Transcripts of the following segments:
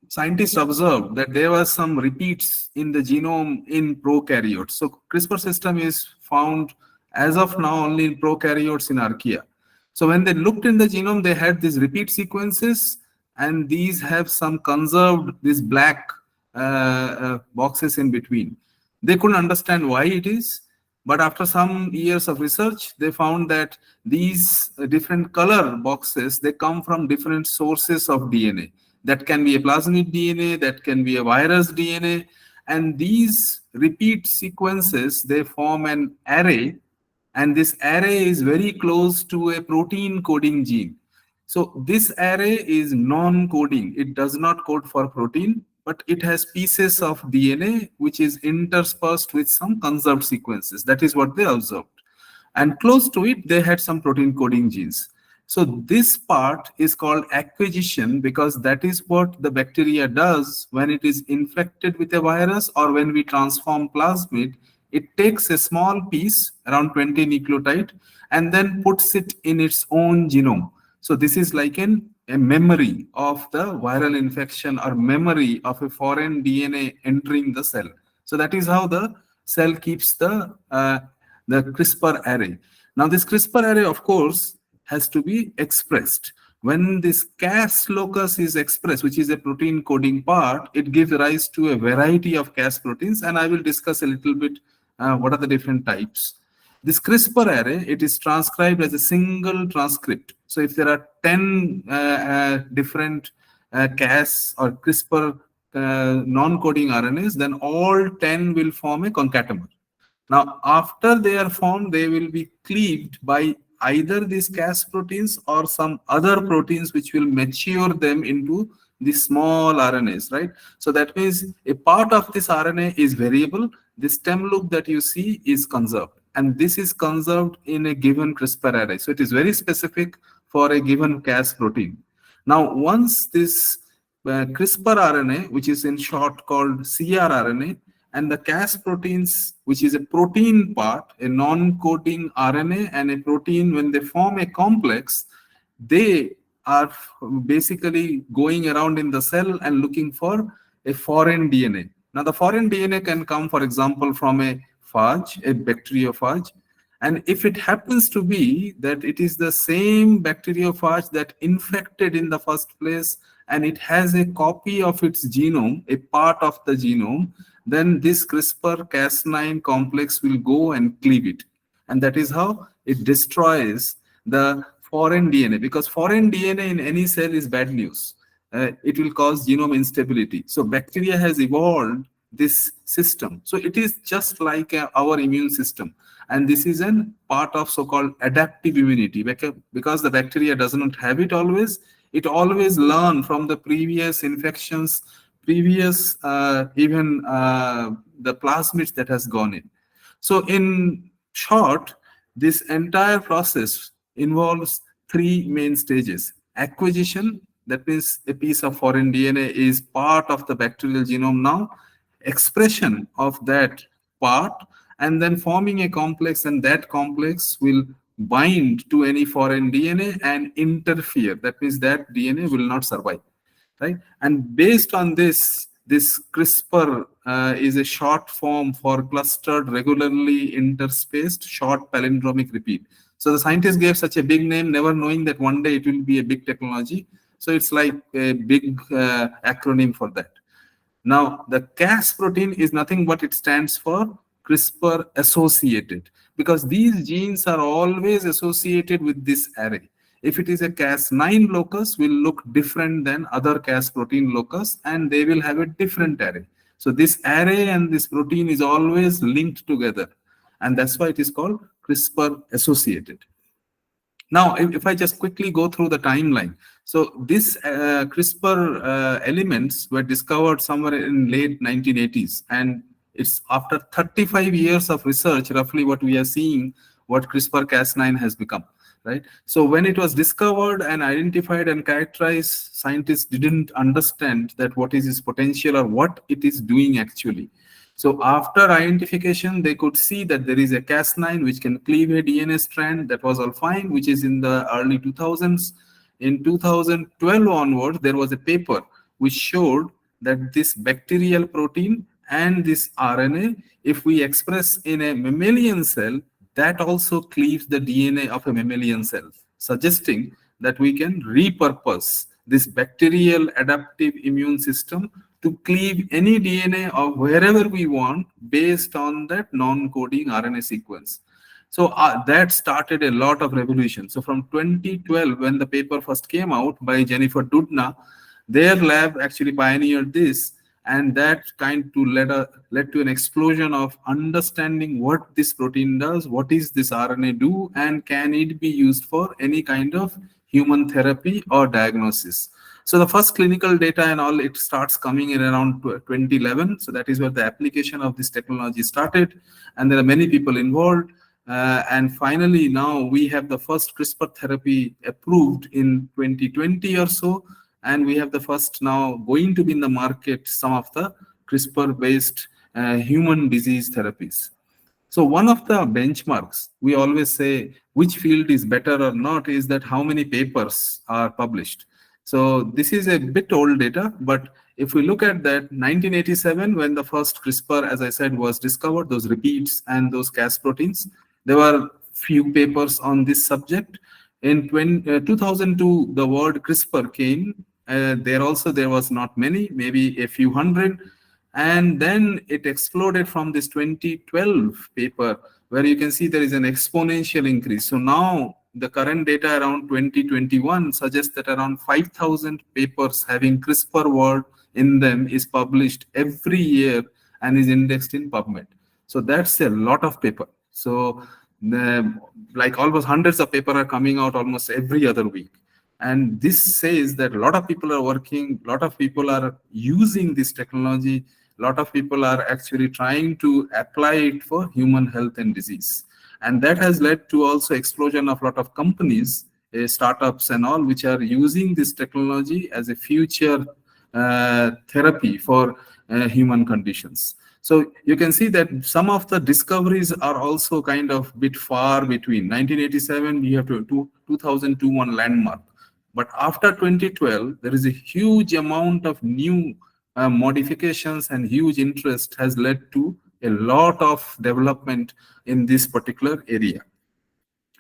scientists observed that there were some repeats in the genome in prokaryotes. So CRISPR system is found as of now only in prokaryotes in archaea. So when they looked in the genome, they had these repeat sequences, and these have some conserved, these black boxes in between. They couldn't understand why it is, but after some years of research, they found that these different color boxes, they come from different sources of DNA. That can be a plasmid DNA, that can be a virus DNA, and these repeat sequences, they form an array, and this array is very close to a protein coding gene. So this array is non-coding. It does not code for protein, but it has pieces of DNA which is interspersed with some conserved sequences. That is what they observed. And close to it, they had some protein coding genes. So this part is called acquisition, because that is what the bacteria does when it is infected with a virus, or when we transform plasmid. It takes a small piece, around 20 nucleotide, and then puts it in its own genome. So this is like a memory of the viral infection, or memory of a foreign DNA entering the cell. So that is how the cell keeps the CRISPR array. Now this CRISPR array, of course, has to be expressed. When this Cas locus is expressed, which is a protein coding part, it gives rise to a variety of Cas proteins, and I will discuss a little bit what are the different types. This CRISPR array, it is transcribed as a single transcript. So if there are 10 different Cas or CRISPR non-coding RNAs, then all 10 will form a concatemer. Now, after they are formed, they will be cleaved by either these Cas proteins or some other proteins which will mature them into the small RNAs, right? So that means a part of this RNA is variable. The stem loop that you see is conserved, and this is conserved in a given CRISPR array. So it is very specific for a given Cas protein. Now, once this CRISPR RNA, which is in short called crRNA, and the Cas proteins, which is a protein part, a non-coding RNA and a protein, when they form a complex, they are basically going around in the cell and looking for a foreign DNA. Now, the foreign DNA can come, for example, from a phage, a bacteriophage. And if it happens to be that it is the same bacteriophage that infected in the first place, and it has a copy of its genome, a part of the genome, then this CRISPR-Cas9 complex will go and cleave it. And that is how it destroys the foreign DNA, because foreign DNA in any cell is bad news. It will cause genome instability. So bacteria has evolved this system. So it is just like our immune system. And this is a part of so-called adaptive immunity, because the bacteria does not have it always. It always learns from the previous infections, previous even the plasmids that has gone in. So in short, this entire process involves three main stages. Acquisition, that means a piece of foreign DNA is part of the bacterial genome now. Expression of that part, and then forming a complex, and that complex will bind to any foreign DNA and interfere. That means that DNA will not survive, right? And based on this CRISPR is a short form for clustered, regularly interspaced, short palindromic repeat. So the scientists gave such a big name, never knowing that one day it will be a big technology. So it's like a big acronym for that. Now, the Cas protein is nothing but it stands for CRISPR associated, because these genes are always associated with this array. If it is a Cas9 locus, will look different than other Cas protein locus, and they will have a different array. So this array and this protein is always linked together, and that's why it is called CRISPR associated. Now, if I just quickly go through the timeline. So these CRISPR elements were discovered somewhere in late 1980s, and it's after 35 years of research, roughly what we are seeing, what CRISPR-Cas9 has become, right? So when it was discovered and identified and characterized, scientists didn't understand that what is its potential or what it is doing actually. So after identification, they could see that there is a Cas9 which can cleave a DNA strand. That was all fine, which is in the early 2000s. In 2012 onwards, there was a paper which showed that this bacterial protein and this RNA, if we express in a mammalian cell, that also cleaves the DNA of a mammalian cell, suggesting that we can repurpose this bacterial adaptive immune system to cleave any DNA of wherever we want based on that non-coding RNA sequence. So that started a lot of revolution. So from 2012, when the paper first came out by Jennifer Doudna, their lab actually pioneered this, and that kind to led to an explosion of understanding what this protein does, what is this RNA do, and can it be used for any kind of human therapy or diagnosis. So the first clinical data and all, it starts coming in around 2011. So that is where the application of this technology started, and there are many people involved. And finally, now we have the first CRISPR therapy approved in 2020 or so, and we have the first now going to be in the market some of the CRISPR-based human disease therapies. So one of the benchmarks, we always say which field is better or not, is that how many papers are published. So this is a bit old data, but if we look at that, 1987, when the first CRISPR, as I said, was discovered, those repeats and those Cas proteins, there were few papers on this subject. In 2002, the word CRISPR came. There was not many, maybe a few hundred. And then it exploded from this 2012 paper, where you can see there is an exponential increase. So now the current data around 2021 suggests that around 5,000 papers having CRISPR word in them is published every year and is indexed in PubMed. So that's a lot of paper. So like almost hundreds of paper are coming out almost every other week. And this says that a lot of people are working, a lot of people are using this technology, a lot of people are actually trying to apply it for human health and disease. And that has led to also explosion of a lot of companies, startups and all, which are using this technology as a future therapy for human conditions. So you can see that some of the discoveries are also kind of bit far between. 1987, we have 2002 one landmark. But after 2012, there is a huge amount of new modifications, and huge interest has led to a lot of development in this particular area.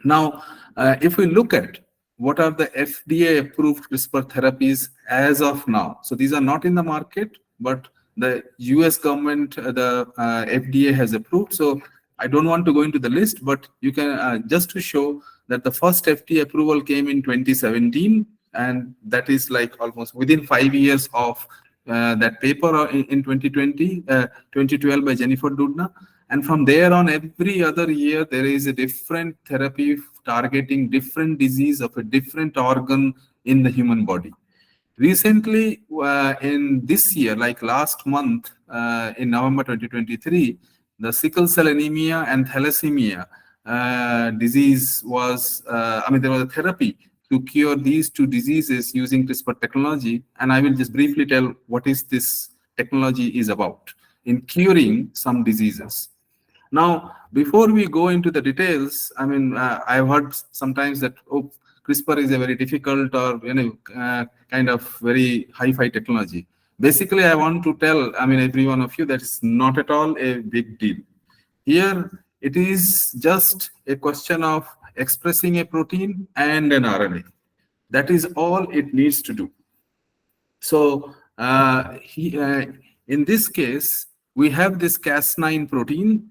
Now, if we look at what are the FDA-approved CRISPR therapies as of now, so these are not in the market, but the US government, the FDA has approved. So I don't want to go into the list, but you can just to show that the first FDA approval came in 2017, and that is like almost within 5 years of that paper in 2012 by Jennifer Doudna. And from there on, every other year, there is a different therapy targeting different disease of a different organ in the human body. Recently, in this year, like last month, in November 2023, the sickle cell anemia and thalassemia disease was, there was a therapy to cure these two diseases using CRISPR technology. And I will just briefly tell what is this technology is about in curing some diseases. Now, before we go into the details, I've heard sometimes that, oh, CRISPR is a very difficult or kind of very hi-fi technology. Basically, I want to tell every one of you that it's not at all a big deal. Here, it is just a question of expressing a protein and an RNA. That is all it needs to do. So in this case, we have this Cas9 protein.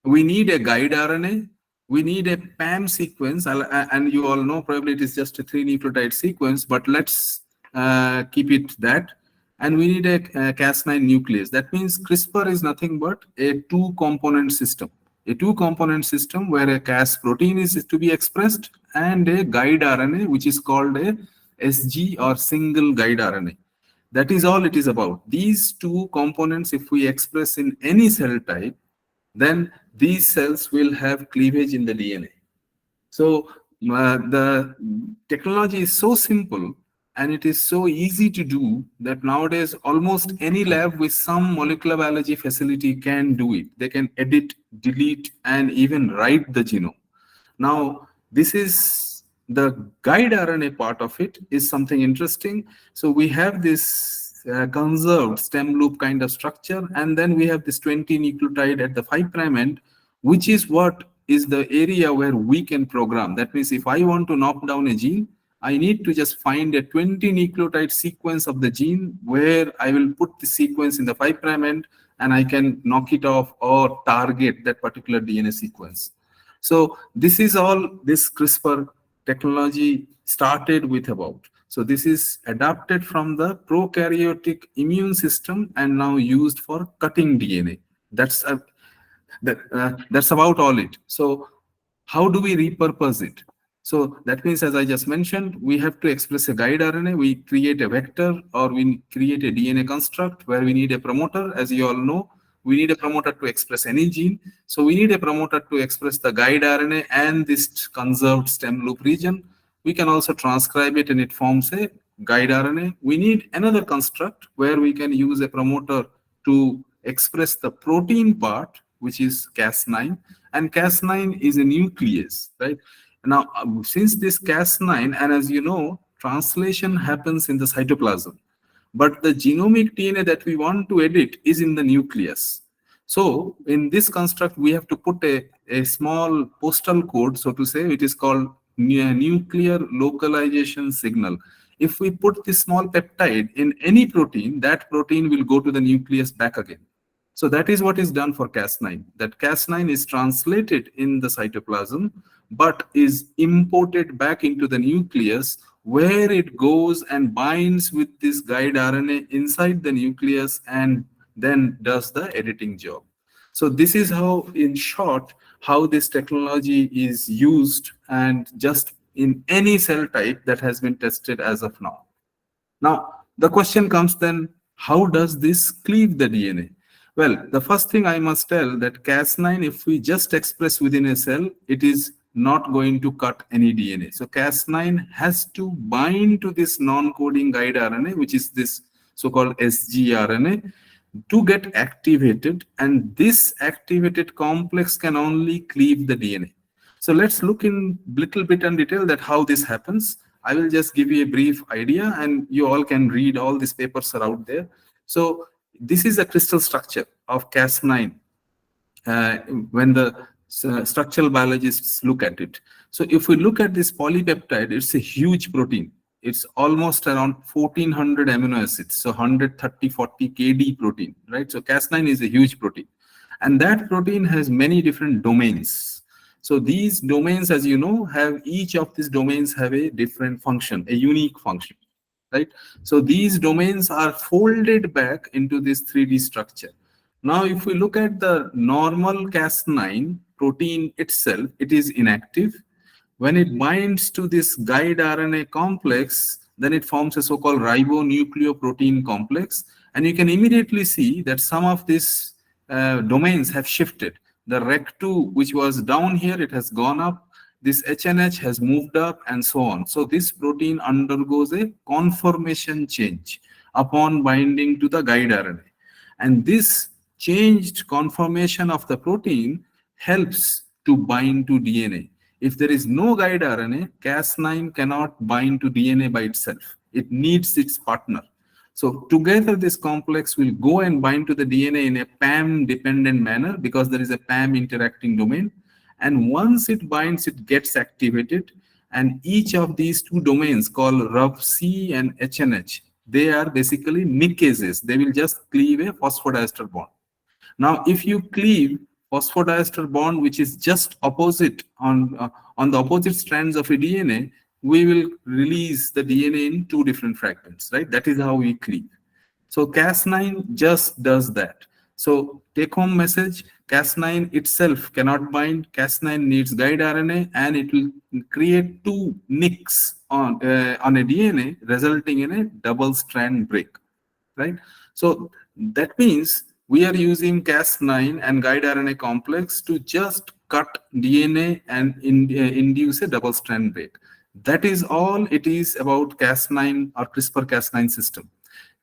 We need a guide RNA. We need a PAM sequence, and you all know probably it is just a 3 nucleotide sequence, but let's keep it that. And we need a Cas9 nuclease. That means CRISPR is nothing but a 2-component system. A 2-component system where a Cas protein is to be expressed and a guide RNA, which is called a SG or single guide RNA. That is all it is about. These 2 components, if we express in any cell type, then these cells will have cleavage in the DNA. So the technology is so simple and it is so easy to do that nowadays almost any lab with some molecular biology facility can do it. They can edit, delete, and even write the genome. Now, this is the guide RNA part of it is something interesting. So we have this conserved stem loop kind of structure, and then we have this 20 nucleotide at the 5' end, which is what is the area where we can program. That means if I want to knock down a gene, I need to just find a 20 nucleotide sequence of the gene where I will put the sequence in the 5' end, and I can knock it off or target that particular DNA sequence. So this is all this CRISPR technology started with about. So this is adapted from the prokaryotic immune system and now used for cutting DNA. That's that's about all it. So how do we repurpose it? So that means, as I just mentioned, we have to express a guide RNA. We create a vector or we create a DNA construct where we need a promoter. As you all know, we need a promoter to express any gene. So we need a promoter to express the guide RNA and this conserved stem loop region. We can also transcribe it and it forms a guide RNA. We need another construct where we can use a promoter to express the protein part, which is Cas9, and Cas9 is a nuclease, right? Now, since this Cas9, and as you know, translation happens in the cytoplasm, but the genomic DNA that we want to edit is in the nucleus. So in this construct, we have to put a small postal code, so to say. It is called nuclear localization signal. If we put this small peptide in any protein, that protein will go to the nucleus back again. So that is what is done for Cas9. That Cas9 is translated in the cytoplasm, but is imported back into the nucleus, where it goes and binds with this guide RNA inside the nucleus and then does the editing job. So this is how, in short, how this technology is used, and just in any cell type that has been tested as of now. Now, the question comes then, how does this cleave the DNA? Well, the first thing I must tell that Cas9, if we just express within a cell, it is not going to cut any DNA. So Cas9 has to bind to this non-coding guide RNA, which is this so-called sgRNA, to get activated, and this activated complex can only cleave the DNA. So let's look in little bit in detail that how this happens. I will just give you a brief idea, and you all can read, all these papers are out there. So this is a crystal structure of Cas9 when the structural biologists look at it. So if we look at this polypeptide, it's a huge protein. It's almost around 1400 amino acids, so 130-40 kd protein, right? So Cas9 is a huge protein. And that protein has many different domains. So these domains, as you know, each of these domains have a different function, a unique function, right? So these domains are folded back into this 3D structure. Now, if we look at the normal Cas9 protein itself, it is inactive. When it binds to this guide RNA complex, then it forms a so-called ribonucleoprotein complex. And you can immediately see that some of these domains have shifted. The REC2, which was down here, it has gone up. This HNH has moved up, and so on. So this protein undergoes a conformation change upon binding to the guide RNA. And this changed conformation of the protein helps to bind to DNA. If there is no guide RNA, Cas9 cannot bind to DNA by itself. It needs its partner. So together this complex will go and bind to the DNA in a PAM-dependent manner, because there is a PAM interacting domain. And once it binds, it gets activated. And each of these two domains called RUBC and HNH, they are basically nicases. They will just cleave a phosphodiester bond. Now, if you cleave phosphodiester bond, which is just opposite on the opposite strands of a DNA, we will release the DNA in two different fragments, right? That is how we cleave. So Cas9 just does that. So take home message, Cas9 itself cannot bind. Cas9 needs guide RNA, and it will create two nicks on a DNA, resulting in a double strand break, right? So that means we are using Cas9 and guide RNA complex to just cut DNA and induce a double strand break. That is all it is about Cas9 or CRISPR-Cas9 system.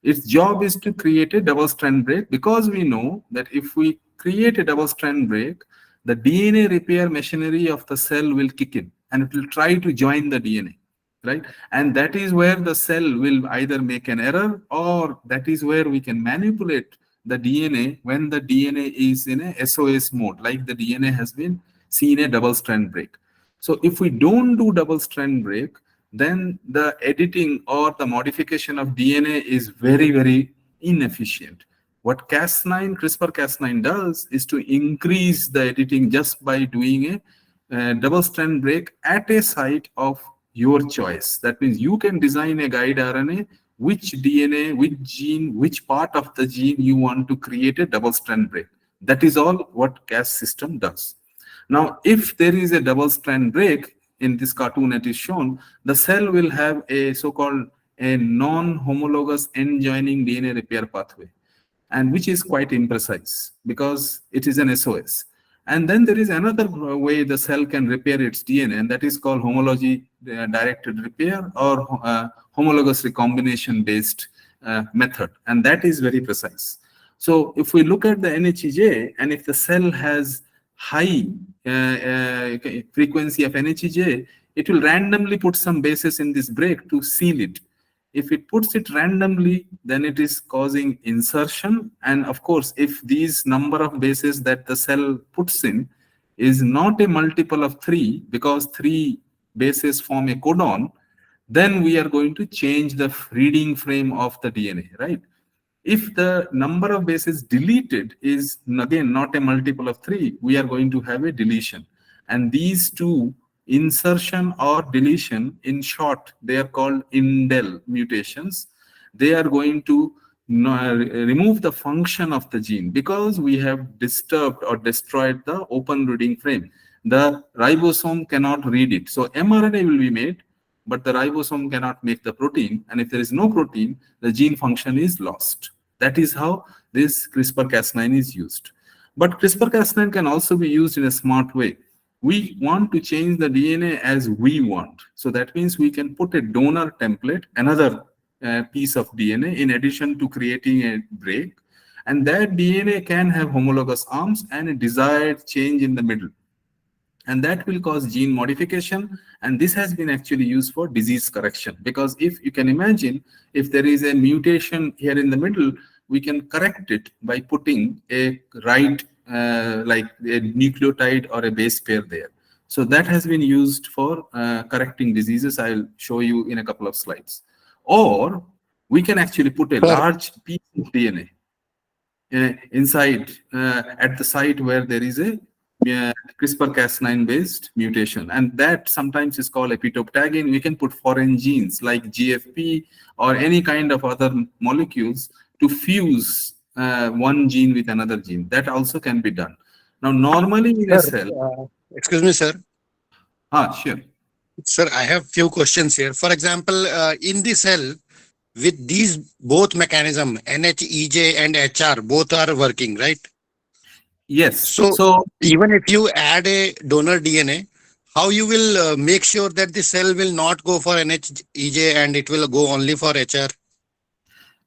Its job is to create a double strand break, because we know that if we create a double strand break, the DNA repair machinery of the cell will kick in and it will try to join the DNA. right? And that is where the cell will either make an error, or that is where we can manipulate the DNA when the DNA is in a SOS mode, like the DNA has been seen a double strand break. So if we don't do double strand break, then the editing or the modification of DNA is very, very inefficient. What Cas9, CRISPR Cas9 does is to increase the editing just by doing a double strand break at a site of your choice. That means you can design a guide RNA, which DNA, which gene, which part of the gene you want to create a double strand break. That is all what Cas system does. Now, if there is a double strand break, in this cartoon it is shown, the cell will have a so-called a non-homologous end-joining DNA repair pathway, and which is quite imprecise because it is an SOS. And then there is another way the cell can repair its DNA, and that is called homology directed repair, or homologous recombination based method, and that is very precise. So if we look at the NHEJ, and if the cell has high frequency of NHEJ, it will randomly put some bases in this break to seal it. If it puts it randomly, then it is causing insertion. And of course, if these number of bases that the cell puts in is not a multiple of 3, because 3 bases form a codon, then we are going to change the reading frame of the DNA, right? If the number of bases deleted is, again, not a multiple of 3, we are going to have a deletion. And these two, insertion or deletion, in short, they are called indel mutations. They are going to remove the function of the gene because we have disturbed or destroyed the open reading frame. The ribosome cannot read it. So mRNA will be made, but the ribosome cannot make the protein. And if there is no protein, the gene function is lost. That is how this CRISPR-Cas9 is used. But CRISPR-Cas9 can also be used in a smart way. We want to change the DNA as we want. So that means we can put a donor template, another piece of DNA, in addition to creating a break. And that DNA can have homologous arms and a desired change in the middle. And that will cause gene modification. And this has been actually used for disease correction. Because if you can imagine, if there is a mutation here in the middle, we can correct it by putting a right, like a nucleotide or a base pair there. So that has been used for correcting diseases. I'll show you in a couple of slides. Or we can actually put a large piece of DNA inside at the site where there is a CRISPR-Cas9 based mutation, and that sometimes is called epitope tagging. We can put foreign genes like GFP or any kind of other molecules to fuse one gene with another gene. That also can be done. Now, normally in a cell... excuse me, sir. Sure. Sir, I have few questions here. For example, in the cell, with these both mechanism, NHEJ and HR, both are working, right? Yes. So even if you add a donor DNA, how you will make sure that the cell will not go for NHEJ and it will go only for HR?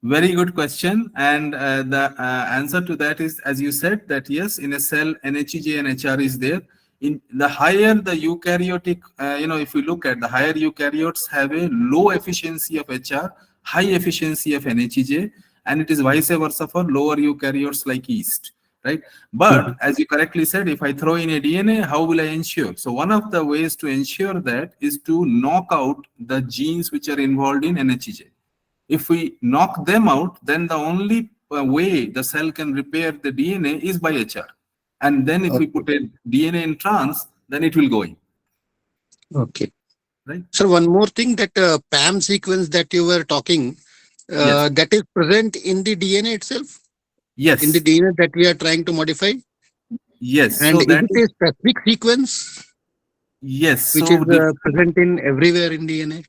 Very good question. And the answer to that is, as you said, that yes, in a cell, NHEJ and HR is there. In the higher the eukaryotic, if we look at the higher eukaryotes have a low efficiency of HR, high efficiency of NHEJ, and it is vice versa for lower eukaryotes like yeast. Right? But as you correctly said, if I throw in a DNA, how will I ensure? So one of the ways to ensure that is to knock out the genes which are involved in NHEJ. If we knock them out, then the only way the cell can repair the DNA is by HR. And then if we put a DNA in trans, then it will go in. Okay. Right. So one more thing, that PAM sequence that you were talking, yes. That is present in the DNA itself? Yes. In the DNA that we are trying to modify? Yes. And so that is a specific sequence? Yes. Which is present in everywhere in DNA?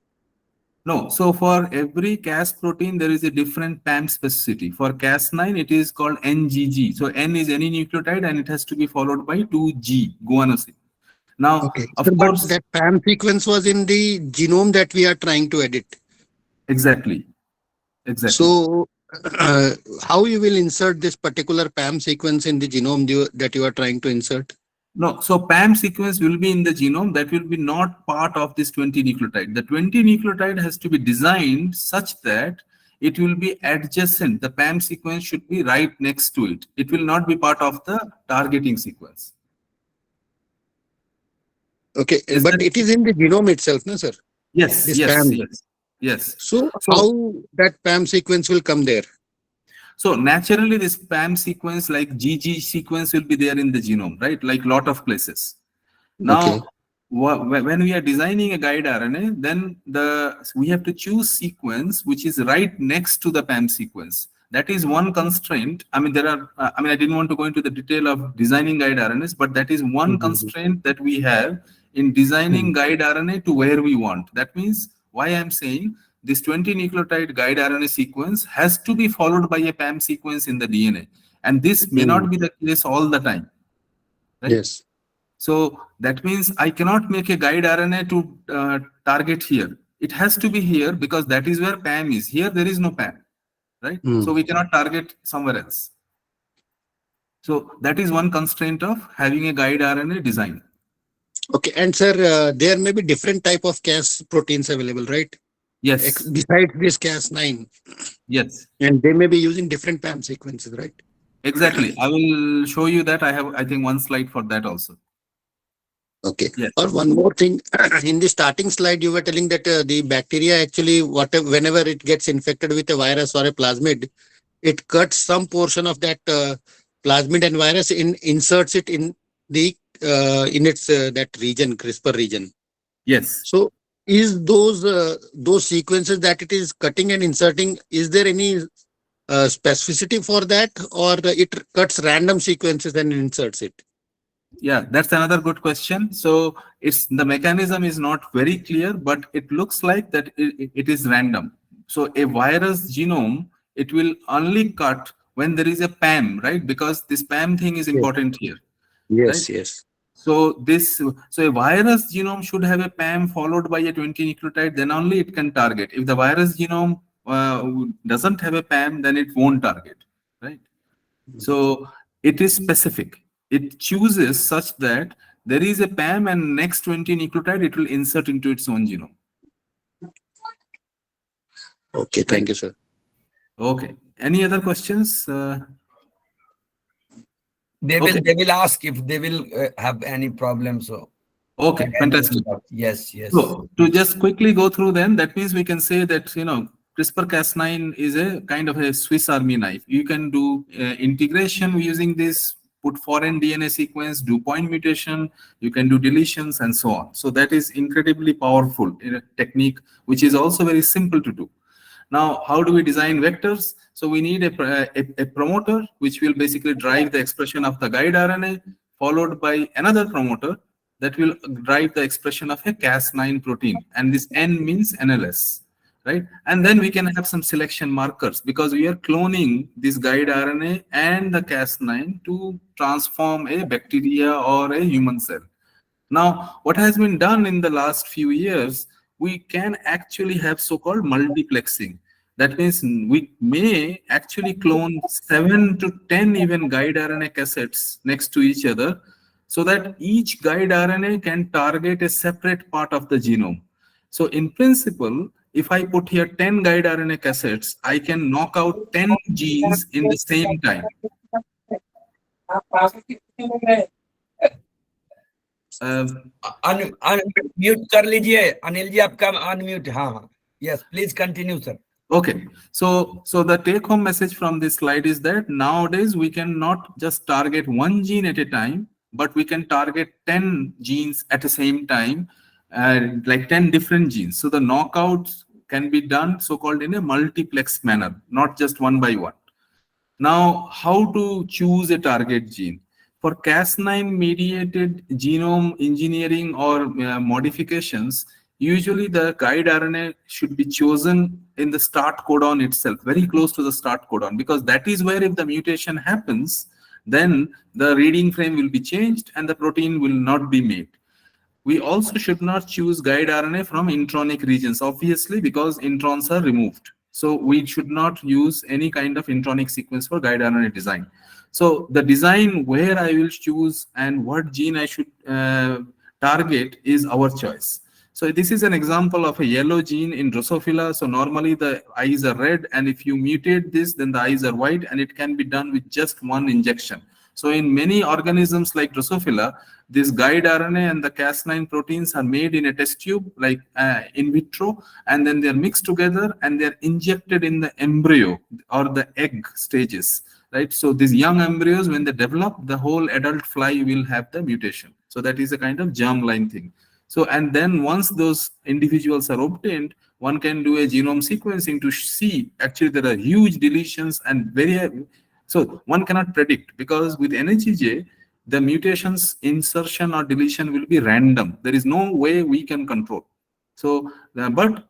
No. So for every Cas protein, there is a different PAM specificity. For Cas9, it is called NGG. So N is any nucleotide and it has to be followed by 2G, guanosine. Now, of course, but that PAM sequence was in the genome that we are trying to edit. Exactly. So, how you will insert this particular PAM sequence in the genome that you are trying to insert? No, so PAM sequence will be in the genome. That will be not part of this 20 nucleotide. The 20 nucleotide has to be designed such that it will be adjacent. The PAM sequence should be right next to it. It will not be part of the targeting sequence. Okay, Is but that it is in the genome itself, no, sir? yes, This yes, PAM. yes, yes. So So how that PAM sequence will come there? so naturally, this PAM sequence, like GG sequence, will be there in the genome, right? Like lot of places. Okay. Now, when we are designing a guide RNA, then we have to choose sequence which is right next to the PAM sequence. That is one constraint. I mean, there are. I mean, I didn't want to go into the detail of designing guide RNAs, but that is one Mhm. constraint that we have in designing Mhm. guide RNA to where we want. That means why I'm saying this 20 nucleotide guide RNA sequence has to be followed by a PAM sequence in the DNA, and this may Mhm. not be the case all the time, right? Yes. So that means I cannot make a guide RNA to target here. It has to be here because that is where PAM is. Here there is no PAM, right? Mm. So we cannot target somewhere else. So that is one constraint of having a guide RNA design. Okay, and sir, there may be different type of Cas proteins available, right? Yes, Besides this Cas9, yes, and they may be using different PAM sequences, right? exactly. I will show you that. I have, I think, one slide for that also. Okay. Yes, Or one more thing, in the starting slide, you were telling that the bacteria actually, whatever, whenever it gets infected with a virus or a plasmid, it cuts some portion of that plasmid and virus inserts it in the in its that region, CRISPR region. yes. So, is those sequences that it is cutting and inserting? Is there any specificity for that, or it cuts random sequences and inserts it? Yeah, that's another good question. So it's the mechanism is not very clear, but it looks like that it is random. So a virus genome, it will only cut when there is a PAM, right? Because this PAM thing is Yes, important here, right? yes, yes. So a virus genome should have a PAM followed by a 20 nucleotide, then only it can target. If the virus genome doesn't have a PAM, then it won't target, right? So it is specific. It chooses such that there is a PAM and next 20 nucleotide, it will insert into its own genome. Okay, Right? thank you, sir. Okay. Any other questions? They Okay. will ask if they will have any problem. So Okay. again, Fantastic. yes, yes. So to just quickly go through them, that means we can say that, CRISPR Cas9 is a kind of a Swiss Army knife. You can do integration using this, put foreign DNA sequence, do point mutation, you can do deletions and so on. So that is incredibly powerful in a technique, which is also very simple to do. Now, how do we design vectors? So we need a promoter, which will basically drive the expression of the guide RNA, followed by another promoter that will drive the expression of a Cas9 protein. And this N means NLS, right? And then we can have some selection markers because we are cloning this guide RNA and the Cas9 to transform a bacteria or a human cell. Now, what has been done in the last few years, we can actually have so-called multiplexing. That means we may actually clone 7 to 10 even guide RNA cassettes next to each other so that each guide RNA can target a separate part of the genome. So in principle, if I put here 10 guide RNA cassettes, I can knock out 10 genes in the same time. Unmute कर लीजिए अनिल जी आपका unmute हाँ हाँ yes please continue sir Okay, so the take home message from this slide is that nowadays we can not just target one gene at a time, but we can target 10 genes at the same time, like 10 different genes. So the knockouts can be done so-called in a multiplex manner, not just one by one. Now, how to choose a target gene? For Cas9 mediated genome engineering or modifications, usually the guide RNA should be chosen in the start codon itself, very close to the start codon, because that is where if the mutation happens, then the reading frame will be changed and the protein will not be made. We also should not choose guide RNA from intronic regions, obviously, because introns are removed. So we should not use any kind of intronic sequence for guide RNA design. So the design where I will choose and what gene I should target is our choice. So this is an example of a yellow gene in Drosophila. So normally the eyes are red, and if you mutate this, then the eyes are white, and it can be done with just one injection. So in many organisms like Drosophila, this guide RNA and the Cas9 proteins are made in a test tube, like in vitro, and then they're mixed together and they're injected in the embryo or the egg stages, right? So these young embryos, when they develop, the whole adult fly will have the mutation. So that is a kind of germline thing. So, and then once those individuals are obtained, one can do a genome sequencing to see actually there are huge deletions and so one cannot predict, because with NHEJ, the mutations insertion or deletion will be random. There is no way we can control. So, but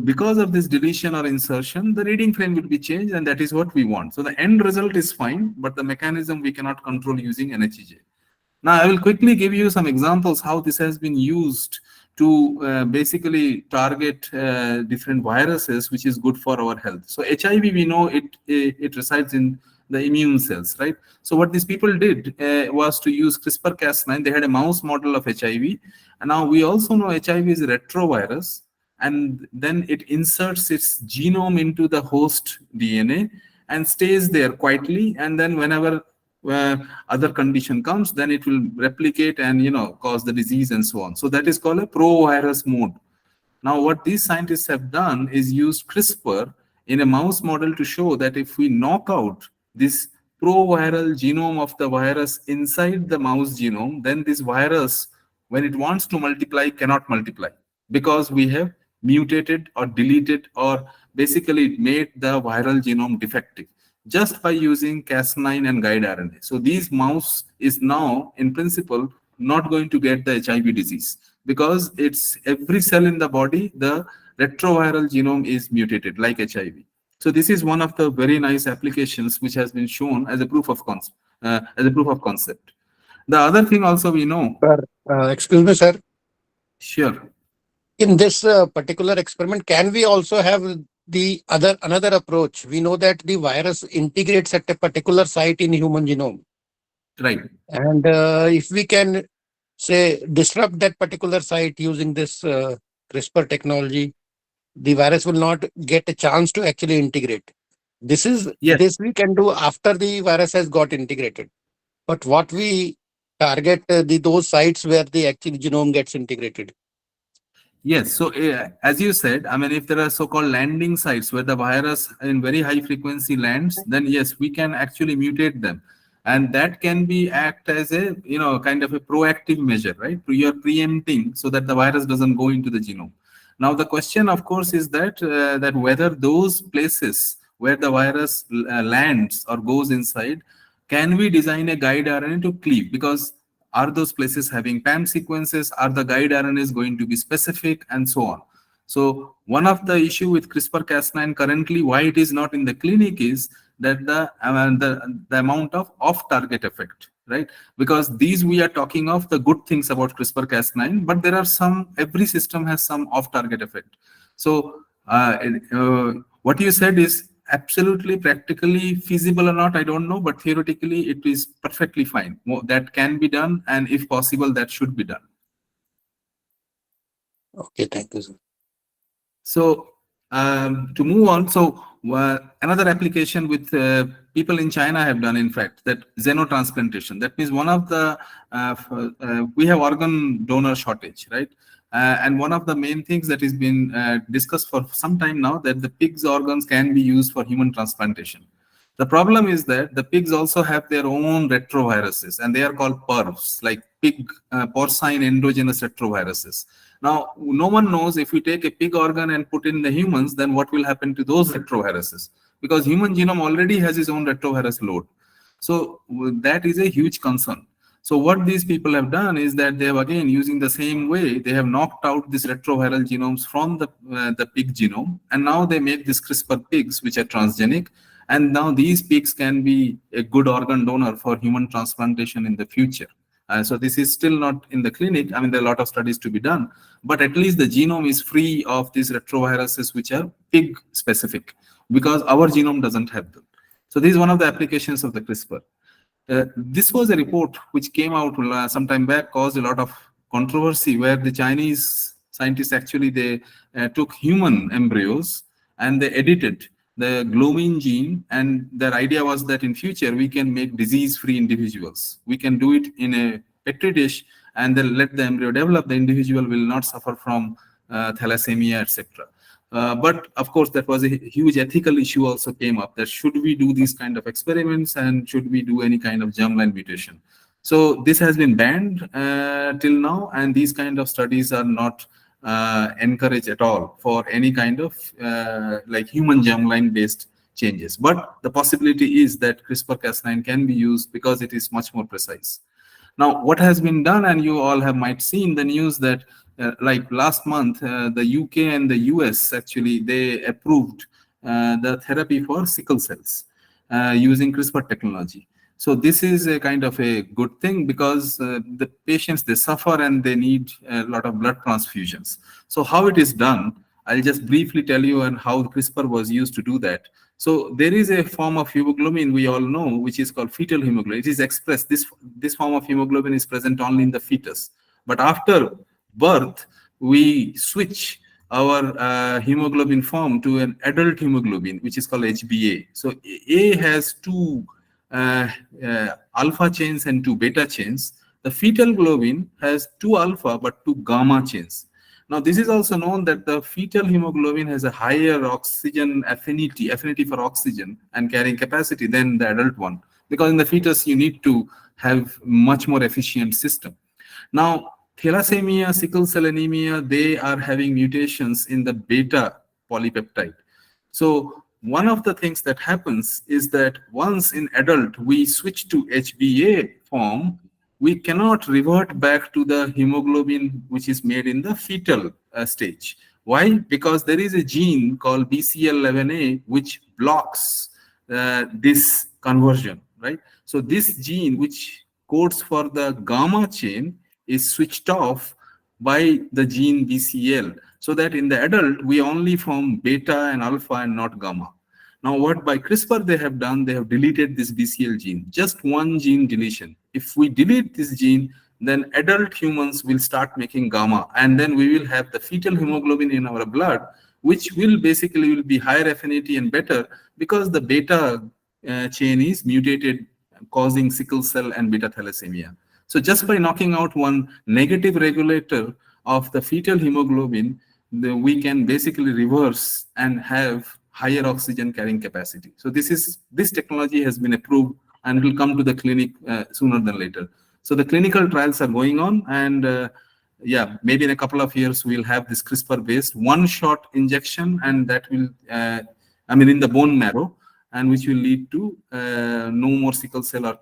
because of this deletion or insertion, the reading frame will be changed, and that is what we want. So the end result is fine, but the mechanism we cannot control using NHEJ. Now, I will quickly give you some examples how this has been used to basically target different viruses, which is good for our health. So HIV, we know it resides in the immune cells, right? So what these people did was to use CRISPR-Cas9. They had a mouse model of HIV. And now we also know HIV is a retrovirus, and then it inserts its genome into the host DNA and stays there quietly. And then whenever other condition comes, then it will replicate and cause the disease and so on. So that is called a pro-virus mode. Now what these scientists have done is use CRISPR in a mouse model to show that if we knock out this pro-viral genome of the virus inside the mouse genome, then this virus, when it wants to multiply, cannot multiply, because we have mutated or deleted or basically made the viral genome defective just by using Cas9 and guide RNA. So these mouse is now in principle not going to get the HIV disease, because it's every cell in the body, the retroviral genome is mutated like HIV. So this is one of the very nice applications which has been shown as a proof of concept. The other thing also we know. Sir, excuse me, sir. Sure. In this particular experiment, can we also have the another approach? We know that the virus integrates at a particular site in human genome. Right. And if we can say disrupt that particular site using this CRISPR technology, the virus will not get a chance to actually integrate. This we can do after the virus has got integrated. But what we target those sites where the actual genome gets integrated. Yes. So as you said, I mean, if there are so-called landing sites where the virus in very high frequency lands, then yes, we can actually mutate them. And that can be act as a, kind of a proactive measure, right? You're preempting so that the virus doesn't go into the genome. Now, the question, of course, is that whether those places where the virus lands or goes inside, can we design a guide RNA to cleave? Because are those places having PAM sequences? Are the guide RNAs going to be specific, and so on? So one of the issue with CRISPR-Cas9 currently, why it is not in the clinic, is that the amount of off-target effect, right? Because these we are talking of the good things about CRISPR-Cas9, but there are every system has some off-target effect. So what you said is absolutely practically feasible or not, I don't know, but theoretically it is perfectly fine. That can be done, and if possible, that should be done. Okay, thank you, sir. So to move on, so another application with people in China have done, in fact, that xenotransplantation. That means one of the, we have organ donor shortage, right? And one of the main things that has been discussed for some time now, that the pig's organs can be used for human transplantation. The problem is that the pigs also have their own retroviruses, and they are called PERVs, like pig porcine endogenous retroviruses. Now, no one knows if we take a pig organ and put in the humans, then what will happen to those retroviruses? Because human genome already has its own retrovirus load. So that is a huge concern. So what these people have done is that they have, again, using the same way, they have knocked out these retroviral genomes from the pig genome, and now they make these CRISPR pigs, which are transgenic, and now these pigs can be a good organ donor for human transplantation in the future. So this is still not in the clinic. I mean, there are a lot of studies to be done, but at least the genome is free of these retroviruses, which are pig specific, because our genome doesn't have them. So this is one of the applications of the CRISPR. This was a report which came out some time back, caused a lot of controversy, where the Chinese scientists actually they took human embryos and they edited the globin gene, and their idea was that in future we can make disease-free individuals. We can do it in a petri dish and then let the embryo develop. The individual will not suffer from thalassemia, etc. But of course, that was a huge ethical issue also came up, that should we do these kind of experiments and should we do any kind of germline mutation? So this has been banned till now, and these kind of studies are not encouraged at all for any kind of like human germline based changes. But the possibility is that CRISPR-Cas9 can be used because it is much more precise. Now, what has been done, and you all have might seen the news that like last month, the UK and the US actually, they approved the therapy for sickle cells using CRISPR technology. So this is a kind of a good thing, because the patients, they suffer and they need a lot of blood transfusions. So how it is done, I'll just briefly tell you and how CRISPR was used to do that. So there is a form of hemoglobin we all know, which is called fetal hemoglobin. It is expressed, this form of hemoglobin is present only in the fetus. But after birth, we switch our hemoglobin form to an adult hemoglobin, which is called HbA. So A has two alpha chains and two beta chains. The fetal globin has two alpha but two gamma chains. Now, this is also known that the fetal hemoglobin has a higher oxygen affinity for oxygen and carrying capacity than the adult one, because in the fetus you need to have much more efficient system. Now, thalassemia, sickle cell anemia, they are having mutations in the beta polypeptide. So one of the things that happens is that once in adult we switch to HbA form, we cannot revert back to the hemoglobin which is made in the fetal stage. Why? Because there is a gene called BCL11A which blocks this conversion, right? So this gene which codes for the gamma chain is switched off by the gene BCL, so that in the adult we only form beta and alpha and not gamma. Now, what by CRISPR they have done, they have deleted this BCL gene, just one gene deletion. If we delete this gene, then adult humans will start making gamma, and then we will have the fetal hemoglobin in our blood, which will basically be higher affinity and better, because the beta chain is mutated, causing sickle cell and beta thalassemia. So just by knocking out one negative regulator of the fetal hemoglobin, we can basically reverse and have higher oxygen carrying capacity. So this technology has been approved and will come to the clinic sooner than later. So the clinical trials are going on, and yeah, maybe in a couple of years we'll have this CRISPR-based one-shot injection, and that will, in the bone marrow, and which will lead to no more sickle cell or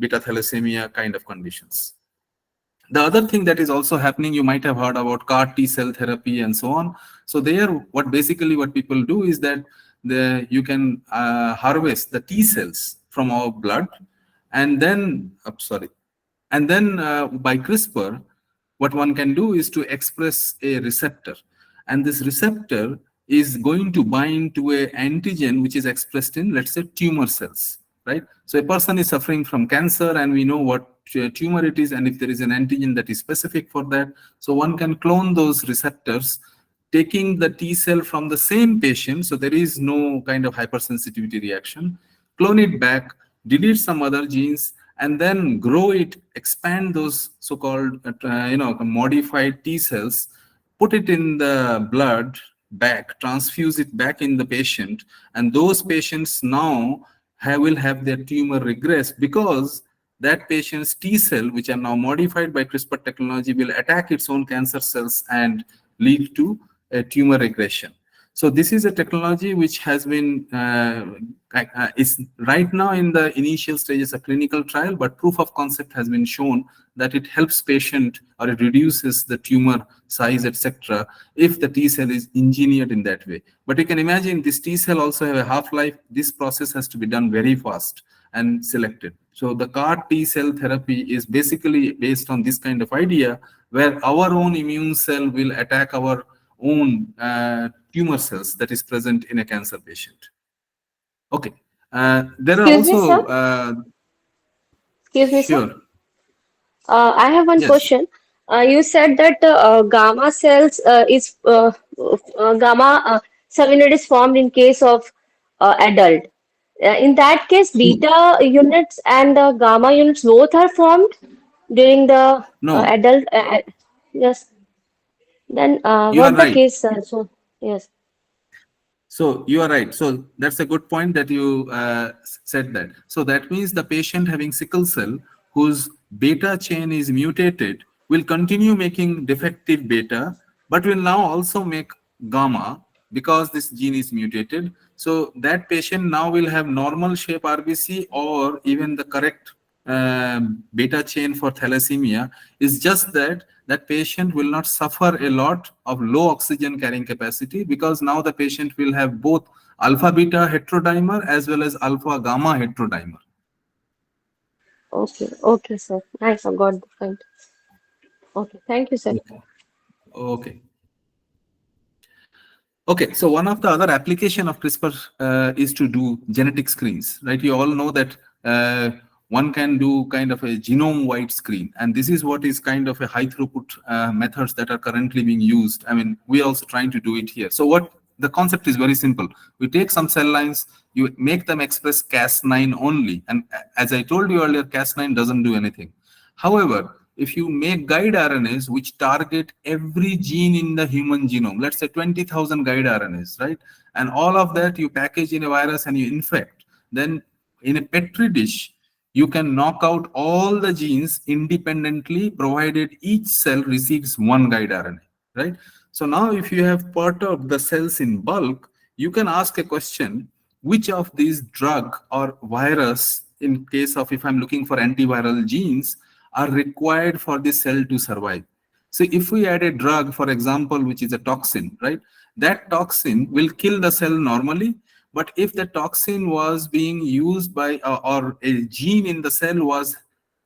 beta thalassemia kind of conditions. The other thing that is also happening, you might have heard about CAR T cell therapy and so on. So there, what people do is that you can harvest the T cells from our blood, and then by CRISPR, what one can do is to express a receptor, and this receptor is going to bind to an antigen which is expressed in, let's say, tumor cells. Right? So a person is suffering from cancer, and we know what tumor it is, and if there is an antigen that is specific for that, so one can clone those receptors, taking the T cell from the same patient, so there is no kind of hypersensitivity reaction, clone it back, delete some other genes, and then grow it, expand those so-called modified T cells, put it in the blood back, transfuse it back in the patient, and those patients now will have their tumor regress, because that patient's T cell, which are now modified by CRISPR technology, will attack its own cancer cells and lead to a tumor regression. So this is a technology which has been is right now in the initial stages of clinical trial, but proof of concept has been shown that it helps patient, or it reduces the tumor size, etc., if the T cell is engineered in that way. But you can imagine this T cell also have a half-life. This process has to be done very fast and selected. So the CAR T cell therapy is basically based on this kind of idea, where our own immune cell will attack our own tumor cells that is present in a cancer patient. Okay. There are Excuse me, also, sir. Excuse me, sir. sure, I have one yes, question. You said that gamma cells gamma cell unit is formed in case of adult. In that case, beta units and gamma units both are formed during the no, adult. Yes. Then you are what the right. case, sir? So yes. So you are right. So that's a good point that you said that. So that means the patient having sickle cell whose beta chain is mutated will continue making defective beta, but will now also make gamma because this gene is mutated. So that patient now will have normal shape RBC or even the correct beta chain for thalassemia. Is just that that patient will not suffer a lot of low oxygen carrying capacity, because now the patient will have both alpha beta heterodimer as well as alpha gamma heterodimer. Okay. Okay, sir. Nice. I got the point. Okay. Thank you, sir. Okay. Okay. Okay, so one of the other application of CRISPR is to do genetic screens, right? You all know that one can do kind of a genome-wide screen, and this is what is kind of a high throughput methods that are currently being used. I mean, we're also trying to do it here. So what the concept is very simple. We take some cell lines, you make them express Cas9 only, and as I told you earlier, Cas9 doesn't do anything. However, if you make guide RNAs which target every gene in the human genome, let's say 20,000 guide RNAs, right? And all of that you package in a virus and you infect, then in a Petri dish, you can knock out all the genes independently, provided each cell receives one guide RNA, right? So now if you have perturbed the cells in bulk, you can ask a question, which of these drug or virus, in case of if I'm looking for antiviral genes, are required for the cell to survive. So if we add a drug, for example, which is a toxin, right? That toxin will kill the cell normally, but if the toxin was being used by or a gene in the cell was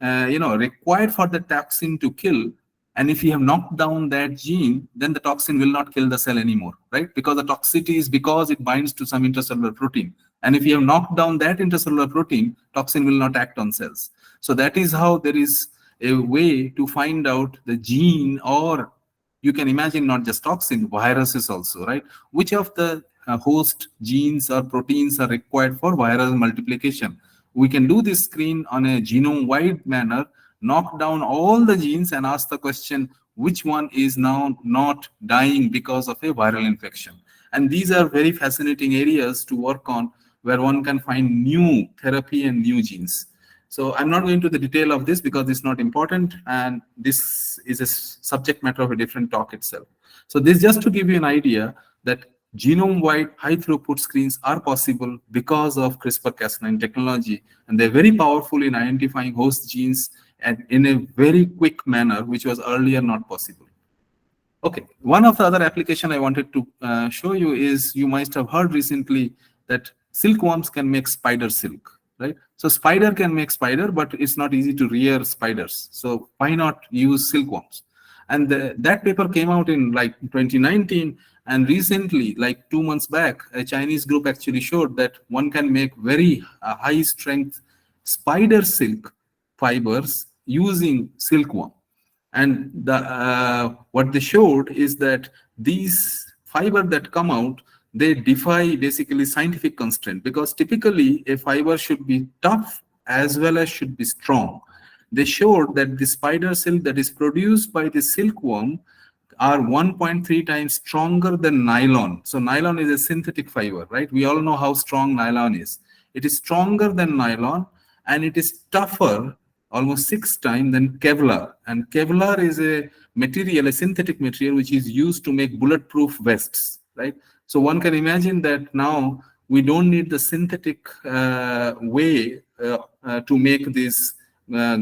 required for the toxin to kill, and if you have knocked down that gene, then the toxin will not kill the cell anymore, right? Because the toxicity is because it binds to some intracellular protein. And if you have knocked down that intracellular protein, toxin will not act on cells. So that is how there is a way to find out the gene, or you can imagine not just toxin, viruses also, right? Which of the host genes or proteins are required for viral multiplication. We can do this screen on a genome-wide manner, knock down all the genes and ask the question, which one is now not dying because of a viral infection? And these are very fascinating areas to work on, where one can find new therapy and new genes. So I'm not going to the detail of this because it's not important, and this is a subject matter of a different talk itself. So this just to give you an idea that genome-wide high-throughput screens are possible because of CRISPR-Cas9 technology, and they're very powerful in identifying host genes and in a very quick manner, which was earlier not possible. Okay, one of the other application I wanted to show you is, you might have heard recently that silkworms can make spider silk, right? So spider can make spider, but it's not easy to rear spiders. So why not use silkworms? And that paper came out in like 2019, and recently, like 2 months back, a Chinese group actually showed that one can make very high strength spider silk fibers using silkworm. And what they showed is that these fiber that come out, they defy basically scientific constraint, because typically a fiber should be tough as well as should be strong. They showed that the spider silk that is produced by the silkworm are 1.3 times stronger than nylon. So nylon is a synthetic fiber, right? We all know how strong nylon is. It is stronger than nylon, and it is tougher almost 6 times than Kevlar. And Kevlar is a material, a synthetic material, which is used to make bulletproof vests, right? So one can imagine that now we don't need the synthetic way to make these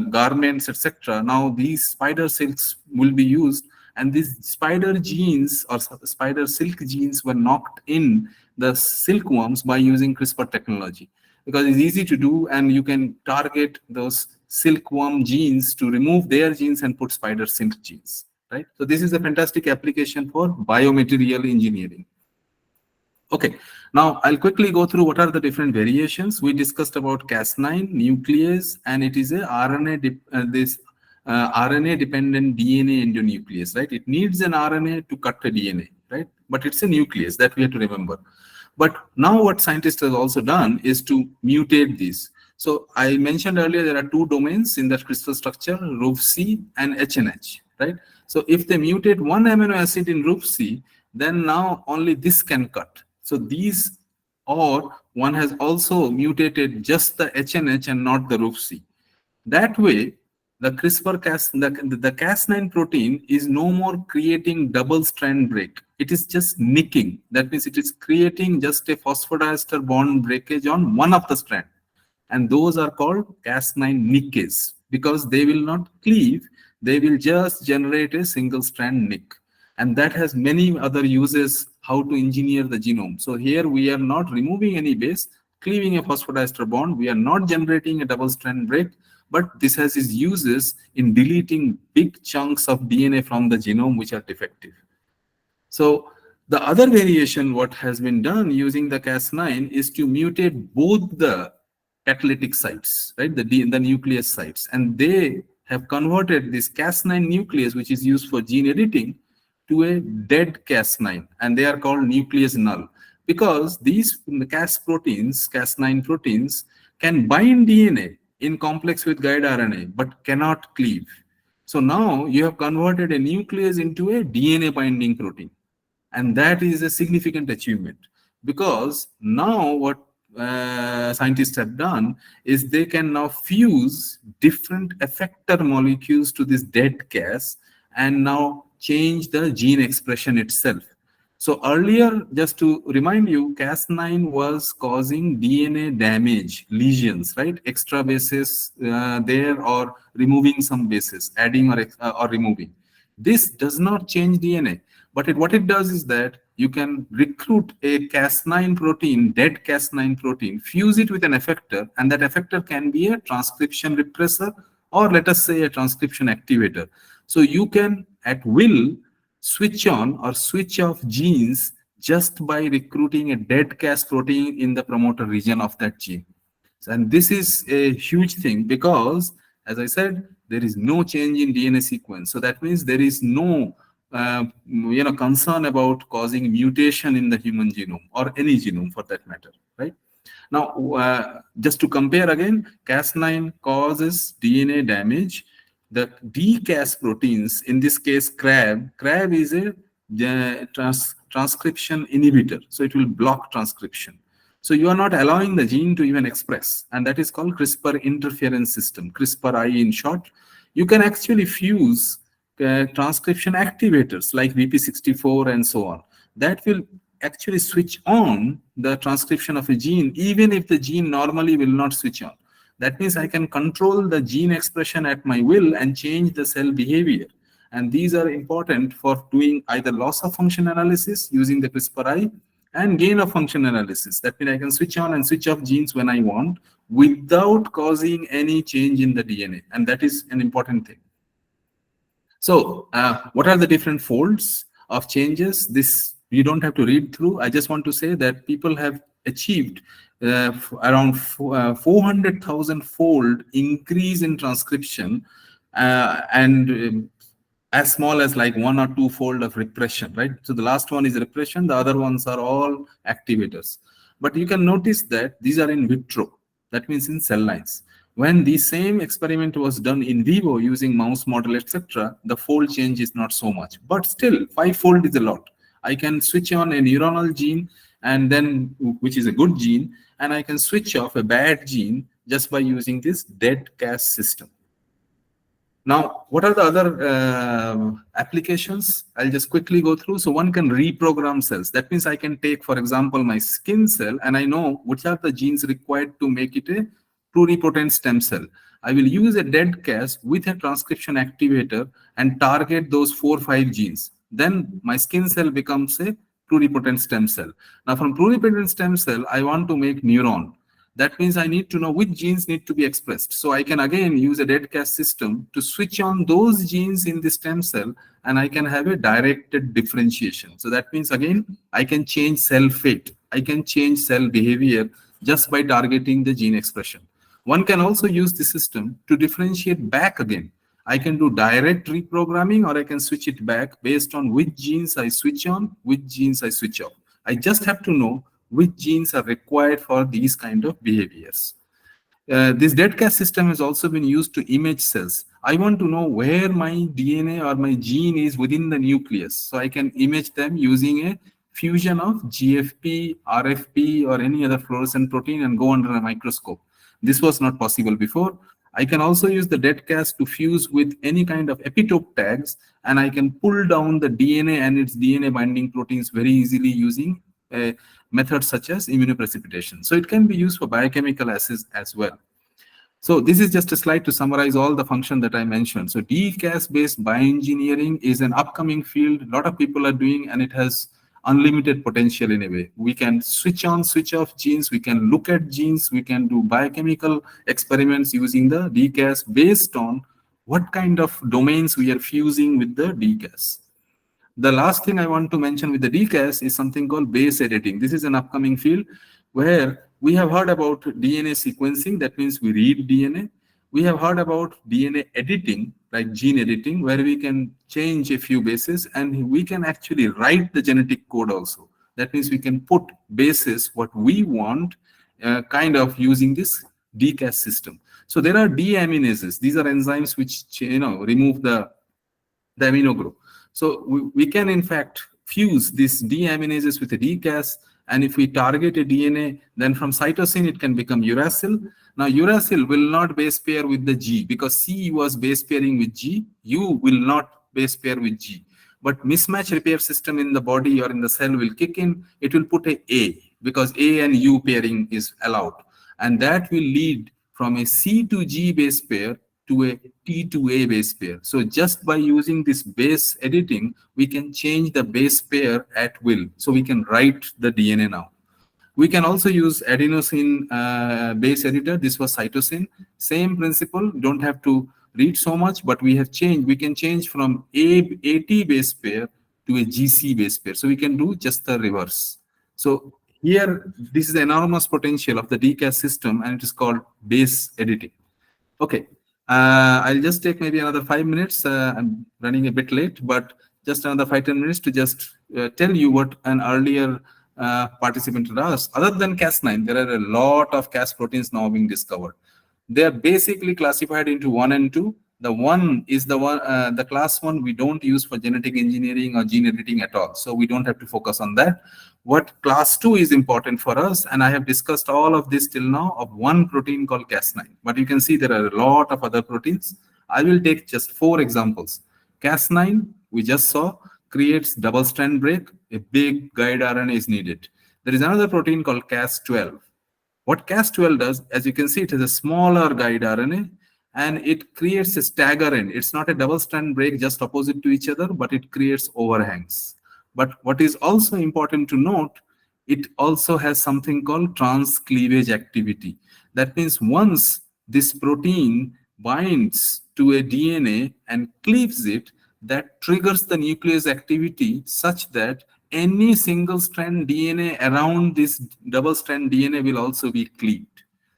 garments, etc. Now these spider silks will be used, and these spider genes or spider silk genes were knocked in the silkworms by using CRISPR technology. because it's easy to do, and you can target those silkworm genes to remove their genes and put spider silk genes, right? So this is a fantastic application for biomaterial engineering. Okay, now I'll quickly go through what are the different variations. We discussed about Cas9 nuclease, and it is a RNA dependent DNA endonuclease, right? It needs an RNA to cut a DNA, right? But it's a nuclease that we have to remember. But now what scientists have also done is to mutate these. So I mentioned earlier there are two domains in that crystal structure, RUFC and HNH, right? So if they mutate one amino acid in RUFC, then now only this can cut. So these, or one has also mutated just the HNH and not the RUFC. That way, the CRISPR-Cas, the Cas9 protein is no more creating double strand break. It is just nicking. That means it is creating just a phosphodiester bond breakage on one of the strand. And those are called Cas9 nickase because they will not cleave. They will just generate a single strand nick. And that has many other uses how to engineer the genome. So here we are not removing any base, cleaving a phosphodiester bond. We are not generating a double strand break, but this has its uses in deleting big chunks of DNA from the genome which are defective. So the other variation what has been done using the Cas9 is to mutate both the catalytic sites, right? The nucleus sites, and they have converted this Cas9 nuclease, which is used for gene editing, to a dead Cas9, and they are called nuclease null because these Cas9 proteins can bind DNA in complex with guide RNA but cannot cleave. So now you have converted a nuclease into a DNA binding protein, and that is a significant achievement because now what scientists have done is they can now fuse different effector molecules to this dead Cas and now change the gene expression itself. So earlier, just to remind you, Cas9 was causing DNA damage, lesions, right? Extra bases there, or removing some bases, adding or removing. This does not change DNA, but what it does is that you can recruit a Cas9 protein, dead Cas9 protein, fuse it with an effector, and that effector can be a transcription repressor or let us say a transcription activator. So you can at will switch on or switch off genes just by recruiting a dead Cas protein in the promoter region of that gene. And this is a huge thing because, as I said, there is no change in DNA sequence. So that means there is no concern about causing mutation in the human genome or any genome for that matter, right? Now, just to compare again, Cas9 causes DNA damage. The D-Cas proteins, in this case CRAB is a transcription inhibitor, so it will block transcription. So you are not allowing the gene to even express, and that is called CRISPR interference system, CRISPR-I in short. You can actually fuse transcription activators like VP64 and so on. That will actually switch on the transcription of a gene, even if the gene normally will not switch on. That means I can control the gene expression at my will and change the cell behavior. And these are important for doing either loss of function analysis using the CRISPR-I and gain of function analysis. That means I can switch on and switch off genes when I want without causing any change in the DNA. And that is an important thing. So what are the different folds of changes? This you don't have to read through. I just want to say that people have achieved around 400,000 fold increase in transcription and as small as like 1 or 2 fold of repression, right? So the last one is repression, the other ones are all activators. But you can notice that these are in vitro, that means in cell lines. When the same experiment was done in vivo using mouse model, etc., the fold change is not so much, but still 5-fold is a lot. I can switch on a neuronal gene and then, which is a good gene, and I can switch off a bad gene just by using this dead Cas system. Now, what are the other applications? I'll just quickly go through. So one can reprogram cells. That means I can take, for example, my skin cell, and I know which are the genes required to make it a pluripotent stem cell. I will use a dead Cas with a transcription activator and target those 4 or 5 genes. Then my skin cell becomes a pluripotent stem cell. Now from pluripotent stem cell, I want to make neuron. That means I need to know which genes need to be expressed. So I can again use a dead Cas system to switch on those genes in the stem cell, and I can have a directed differentiation. So that means again, I can change cell fate. I can change cell behavior just by targeting the gene expression. One can also use the system to differentiate back again. I can do direct reprogramming, or I can switch it back based on which genes I switch on, which genes I switch off. I just have to know which genes are required for these kind of behaviors. This dead Cas system has also been used to image cells. I want to know where my DNA or my gene is within the nucleus. So I can image them using a fusion of GFP, RFP, or any other fluorescent protein and go under a microscope. This was not possible before. I can also use the dead Cas to fuse with any kind of epitope tags, and I can pull down the DNA and its DNA binding proteins very easily using methods such as immunoprecipitation. So it can be used for biochemical assays as well. So this is just a slide to summarize all the function that I mentioned. So DCAS based bioengineering is an upcoming field. A lot of people are doing, and it has unlimited potential in a way. We can switch on, switch off genes. We can look at genes. We can do biochemical experiments using the DCAS based on what kind of domains we are fusing with the DCAS. The last thing I want to mention with the DCAS is something called base editing. This is an upcoming field where we have heard about DNA sequencing. That means we read DNA. We have heard about DNA editing, like gene editing, where we can change a few bases and we can actually write the genetic code also. That means we can put bases what we want, kind of using this DCAS system. So there are deaminases. These are enzymes which remove the amino group. So we can in fact fuse these deaminases with a DCAS, and if we target a DNA, then from cytosine it can become uracil. Now uracil will not base pair with the G because C was base pairing with G. U will not base pair with G. But mismatch repair system in the body or in the cell will kick in. It will put A because A and U pairing is allowed, and that will lead from a C to G base pair to a T to A base pair. So just by using this base editing, we can change the base pair at will. So we can write the DNA now. We can also use adenosine base editor. This was cytosine. Same principle. Don't have to read so much, but we have changed. We can change from AT base pair to a GC base pair. So we can do just the reverse. So here, this is the enormous potential of the DCAS system, and it is called base editing. Okay. I'll just take maybe another 5 minutes. I'm running a bit late, but just another 5-10 minutes to just tell you what an earlier participant had asked. Other than Cas9, there are a lot of Cas proteins now being discovered. They are basically classified into 1 and 2. The 1 is the class 1 we don't use for genetic engineering or gene editing at all. So we don't have to focus on that. What class 2 is important for us, and I have discussed all of this till now of one protein called Cas9. But you can see there are a lot of other proteins. I will take just 4 examples. Cas9, we just saw, creates double strand break. A big guide RNA is needed. There is another protein called Cas12. What Cas12 does, as you can see, it has a smaller guide RNA, and it creates a stagger end. It's not a double strand break just opposite to each other, but it creates overhangs. But what is also important to note, it also has something called transcleavage activity. That means once this protein binds to a DNA and cleaves it, that triggers the nuclease activity such that any single strand DNA around this double strand DNA will also be cleaved.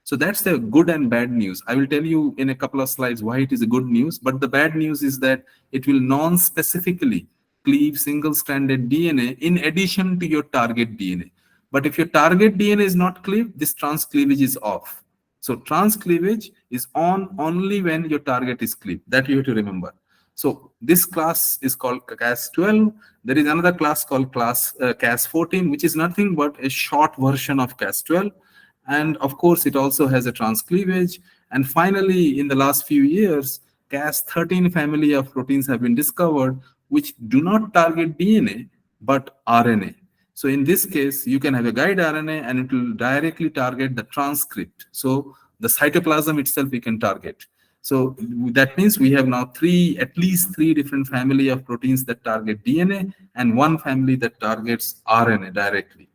So that's the good and bad news. I will tell you in a couple of slides why it is a good news, but the bad news is that it will non-specifically cleave single-stranded DNA in addition to your target DNA. But if your target DNA is not cleaved, this transcleavage is off. So transcleavage is on only when your target is cleaved. That you have to remember. So this class is called Cas12. There is another class called Cas14, which is nothing but a short version of Cas12. And of course, it also has a transcleavage. And finally, in the last few years, Cas13 family of proteins have been discovered, which do not target DNA, but RNA. So in this case, you can have a guide RNA and it will directly target the transcript. So the cytoplasm itself we can target. So that means we have now at least three different family of proteins that target DNA and one family that targets RNA directly.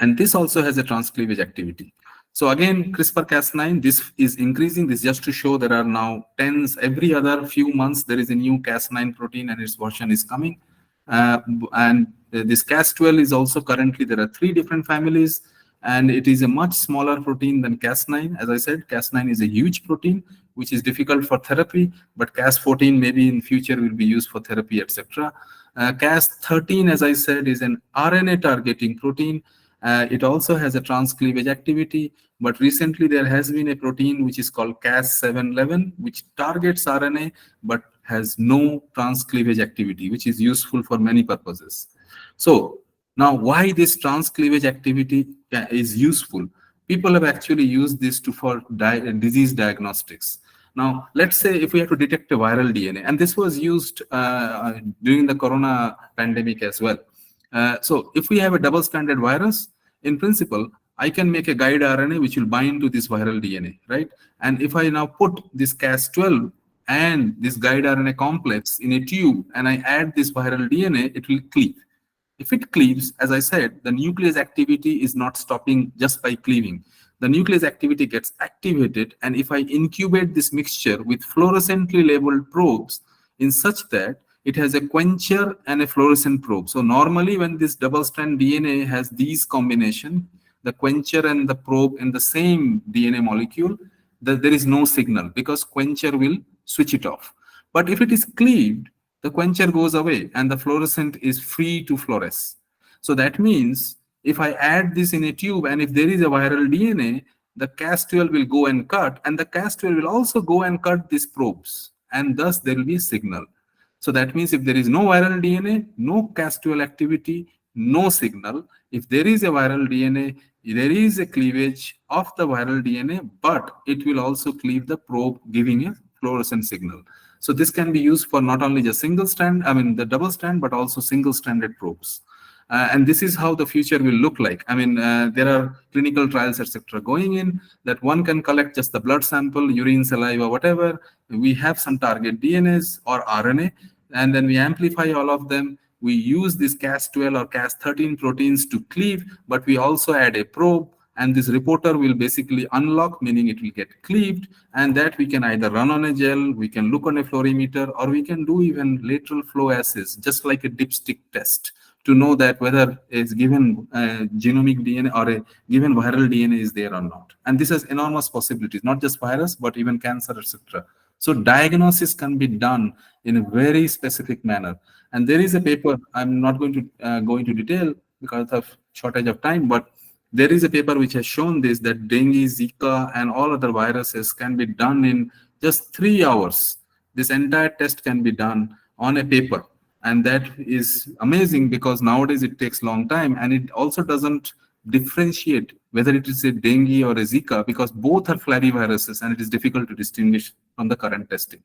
And this also has a transcleavage activity. So again, CRISPR-Cas9, this is increasing. This just to show there are now tens, every other few months, there is a new Cas9 protein and its version is coming. And this Cas12 is also currently, there are 3 different families, and it is a much smaller protein than Cas9. As I said, Cas9 is a huge protein, which is difficult for therapy, but Cas14 maybe in future will be used for therapy, etc. Cas13, as I said, is an RNA targeting protein. It also has a transcleavage activity, but recently there has been a protein which is called Cas711, which targets RNA but has no transcleavage activity, which is useful for many purposes. So now why this transcleavage activity is useful? People have actually used this for disease diagnostics. Now, let's say if we have to detect a viral DNA, and this was used during the corona pandemic as well. So if we have a double-stranded virus, in principle, I can make a guide RNA which will bind to this viral DNA, right? And if I now put this Cas12 and this guide RNA complex in a tube and I add this viral DNA, it will cleave. If it cleaves, as I said, the nuclease activity is not stopping just by cleaving. The nuclease activity gets activated, and if I incubate this mixture with fluorescently labeled probes in such that it has a quencher and a fluorescent probe. So normally when this double-strand DNA has these combination, the quencher and the probe in the same DNA molecule, there is no signal because quencher will switch it off. But if it is cleaved, the quencher goes away and the fluorescent is free to fluoresce. So that means if I add this in a tube and if there is a viral DNA, the Cas12 will go and cut, and the Cas12 will also go and cut these probes, and thus there will be a signal. So that means if there is no viral DNA, no Cas12 activity, no signal. If there is a viral DNA, there is a cleavage of the viral DNA, but it will also cleave the probe, giving a fluorescent signal. So this can be used for not only just single strand, the double strand, but also single stranded probes. And this is how the future will look like. There are clinical trials, etc., going in that one can collect just the blood sample, urine, saliva, whatever. We have some target DNAs or RNA, and then we amplify all of them. We use this Cas12 or Cas13 proteins to cleave, but we also add a probe, and this reporter will basically unlock, meaning it will get cleaved, and that we can either run on a gel, we can look on a fluorimeter, or we can do even lateral flow assays, just like a dipstick test, to know that whether a given genomic DNA or a given viral DNA is there or not. And this has enormous possibilities, not just virus, but even cancer, etc. So diagnosis can be done in a very specific manner. And there is a paper, I'm not going to go into detail because of shortage of time, but there is a paper which has shown this, that dengue, Zika, and all other viruses can be done in just 3 hours. This entire test can be done on a paper. And that is amazing because nowadays it takes long time, and it also doesn't differentiate whether it is a dengue or a Zika, because both are flaviviruses and it is difficult to distinguish from the current testing.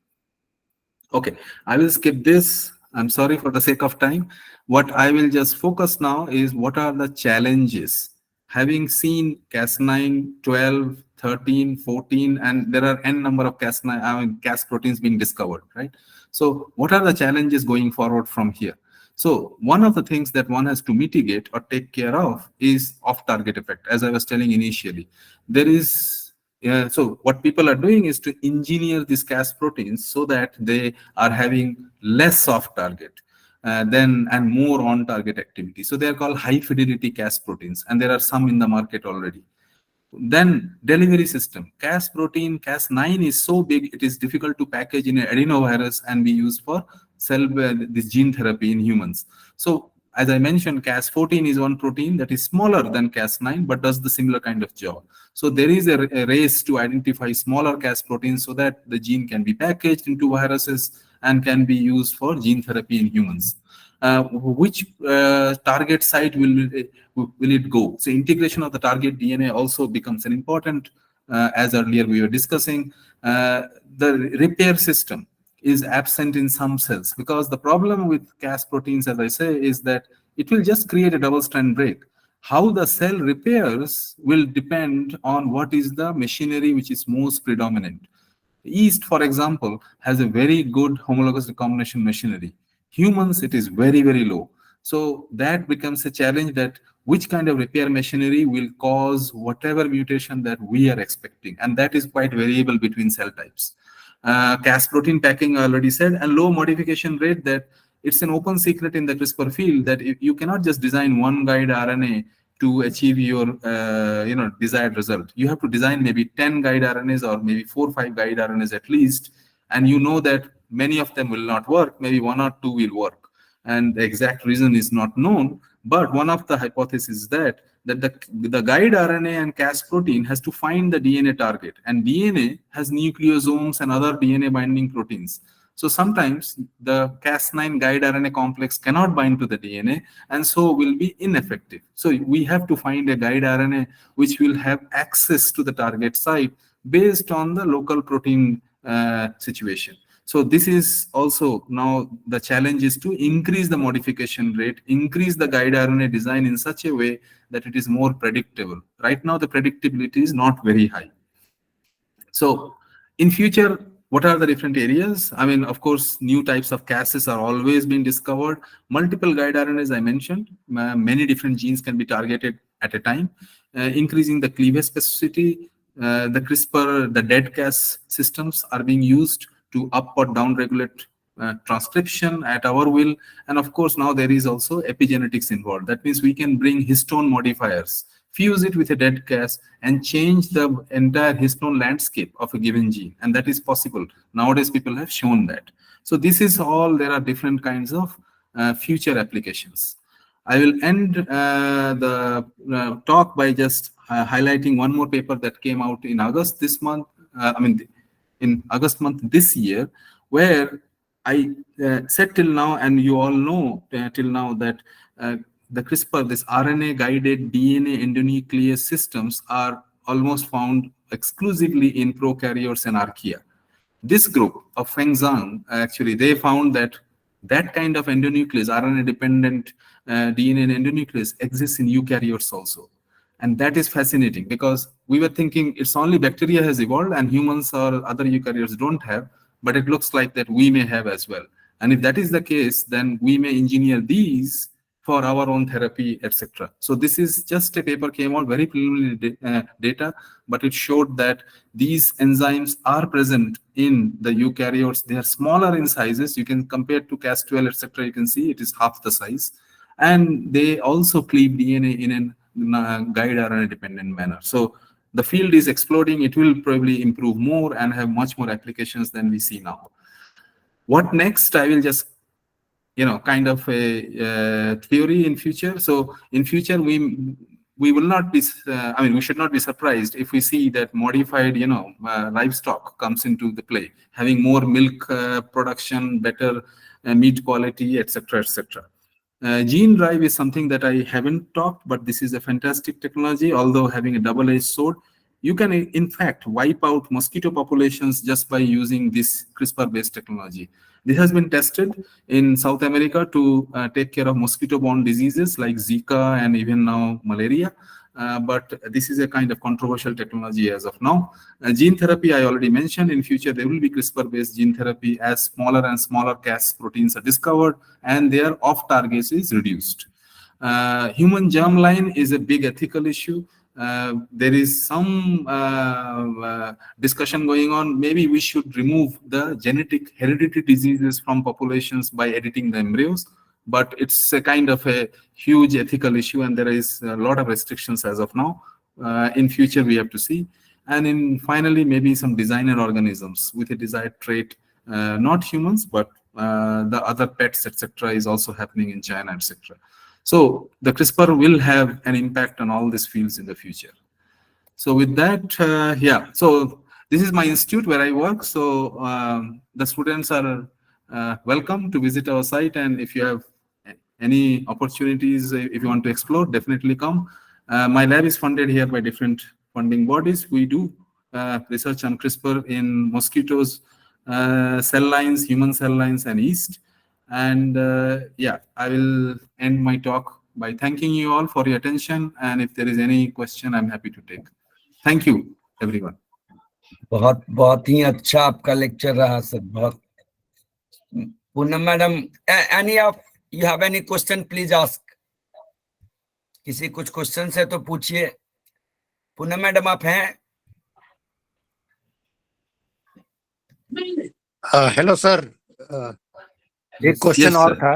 Okay, I will skip this. I'm sorry for the sake of time. What I will just focus now is what are the challenges. Having seen Cas9, 12, 13, 14, and there are n number of Cas9, Cas proteins being discovered, right? So what are the challenges going forward from here? So one of the things that one has to mitigate or take care of is off-target effect, as I was telling initially. There is, so what people are doing is to engineer these Cas proteins so that they are having less off-target and more on-target activity. So they are called high-fidelity Cas proteins, and there are some in the market already. Then delivery system. Cas protein, Cas9 is so big, it is difficult to package in an adenovirus and be used for this gene therapy in humans. So as I mentioned, Cas14 is one protein that is smaller than Cas9, but does the similar kind of job. So there is a race to identify smaller Cas proteins so that the gene can be packaged into viruses and can be used for gene therapy in humans. Which target site will it go? So integration of the target DNA also becomes an important, as earlier we were discussing. The repair system is absent in some cells, because the problem with Cas proteins, as I say, is that it will just create a double strand break. How the cell repairs will depend on what is the machinery which is most predominant. Yeast, for example, has a very good homologous recombination machinery. Humans, it is very, very low. So that becomes a challenge, that which kind of repair machinery will cause whatever mutation that we are expecting. And that is quite variable between cell types. Cas protein packing, I already said, and low modification rate, that it's an open secret in the CRISPR field that if you cannot just design one guide RNA to achieve your desired result. You have to design maybe 10 guide RNAs or maybe 4 or 5 guide RNAs at least, and you know that many of them will not work, maybe 1 or 2 will work. And the exact reason is not known, but one of the hypotheses is that the guide RNA and Cas protein has to find the DNA target, and DNA has nucleosomes and other DNA binding proteins. So sometimes the Cas9 guide RNA complex cannot bind to the DNA and so will be ineffective. So we have to find a guide RNA which will have access to the target site based on the local protein situation. So this is also now the challenge is to increase the modification rate, increase the guide RNA design in such a way that it is more predictable. Right now, the predictability is not very high. So in future, what are the different areas? I mean, of course, new types of Cases are always being discovered. Multiple guide RNAs I mentioned, many different genes can be targeted at a time, increasing the cleavage specificity. The CRISPR, the dead Cas systems are being used to up or down regulate transcription at our will. And of course, now there is also epigenetics involved. That means we can bring histone modifiers, fuse it with a dead Cas, and change the entire histone landscape of a given gene. And that is possible. Nowadays, people have shown that. So this is all, there are different kinds of future applications. I will end the talk by just highlighting one more paper that came out in August this month. In August month this year, where I said till now, and you all know till now, that the CRISPR, this RNA-guided DNA endonuclease systems are almost found exclusively in prokaryotes and archaea. This group of Feng Zhang, actually, they found that that kind of endonuclease, RNA-dependent DNA endonuclease, exists in eukaryotes also. And that is fascinating because we were thinking it's only bacteria has evolved and humans or other eukaryotes don't have, but it looks like that we may have as well. And if that is the case, then we may engineer these for our own therapy, etc. So this is just a paper came out, very preliminary data, but it showed that these enzymes are present in the eukaryotes. They are smaller in sizes. You can compare to Cas12, etc. You can see it is half the size. And they also cleave DNA in an guide RNA dependent manner. So the field is exploding. It will probably improve more and have much more applications than we see now. What next? I will just, kind of a theory in future. So in future, we will not be, we should not be surprised if we see that modified, livestock comes into the play, having more milk production, better meat quality, etc., etc. Gene drive is something that I haven't talked, but this is a fantastic technology. Although having a double-edged sword, you can in fact wipe out mosquito populations just by using this CRISPR-based technology. This has been tested in South America to take care of mosquito-borne diseases like Zika and even now malaria. But this is a kind of controversial technology as of now. Gene therapy, I already mentioned. In future, there will be CRISPR-based gene therapy as smaller and smaller Cas proteins are discovered and their off-targets is reduced. Human germline is a big ethical issue. There is some discussion going on. Maybe we should remove the genetic hereditary diseases from populations by editing the embryos. But it's a kind of a huge ethical issue, and there is a lot of restrictions as of now. In future, we have to see. And finally, maybe some designer organisms with a desired trait, not humans, but the other pets, etc., is also happening in China, etc. So the CRISPR will have an impact on all these fields in the future. So with that, yeah. So this is my institute where I work. So the students are welcome to visit our site, and if you have any opportunities, if you want to explore, definitely come. My lab is funded here by different funding bodies. We do research on CRISPR in mosquitoes, cell lines, human cell lines, and yeast. And yeah, I will end my talk by thanking you all for your attention. And if there is any question, I'm happy to take. Thank you, everyone. बहुत ही अच्छा आपका lecture रहा sir. बहुत. Poonam madam, any of you have any question, please ask. किसी कुछ question है तो पूछिए। पूनम मैडम आप हैं? हेलो सर, एक Yes. क्वेश्चन Yes, और sir. था।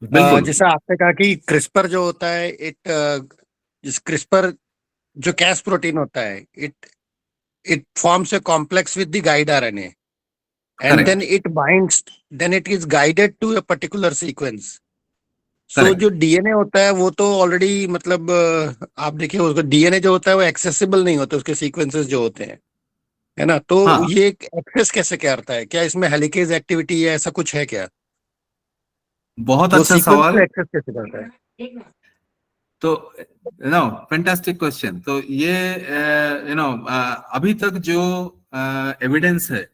बिल्कुल। जैसा आपने कहा कि क्रिस्पर जो होता है, जिस क्रिस्पर जो कैस प्रोटीन होता है, it forms a complex with the guide RNA and then Correct. It binds, then it is guided to a particular sequence. So Correct. जो डीएनए होता है वो तो ऑलरेडी मतलब आप देखिए उसको डीएनए जो होता है वो एक्सेसिबल नहीं होता, उसके सीक्वेंसेस जो होते हैं, है ना। तो हाँ, ये एक्सेस कैसे करता है? क्या इसमें हेलिकेज एक्टिविटी या ऐसा कुछ है क्या? बहुत वो अच्छा सीक्वेंस सवाल। को एक्सेस कैसे करता है? तो नो, फैंटास्टिक क्वेश्चन। तो ये अभी तक जो एविडेंस है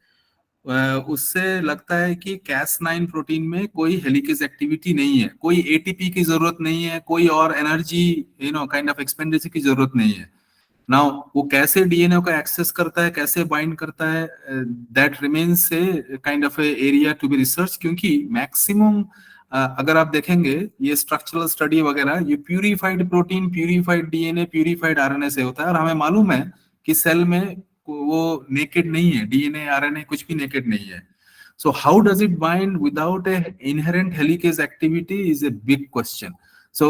उससे लगता है कि Cas9 प्रोटीन में कोई हेलिकेज एक्टिविटी नहीं है, कोई एटीपी की जरूरत नहीं है, कोई और एनर्जी काइंड ऑफ एक्सपेंडिचर की जरूरत नहीं है। नाउ वो कैसे डीएनए का एक्सेस करता है, कैसे बाइंड करता है, that remains a kind of a area to be research, क्योंकि मैक्सिमम अगर आप देखेंगे ये स्ट्रक्चरल स्टडी वगैरह, ये purified protein, purified DNA, purified RNA से होता है। और हमें मालूम है कि सेल में वो नेकेड नहीं है, डीएनए आरएनए कुछ भी नेकेड नहीं है। So how does it bind without a inherent helicase activity is a big question. So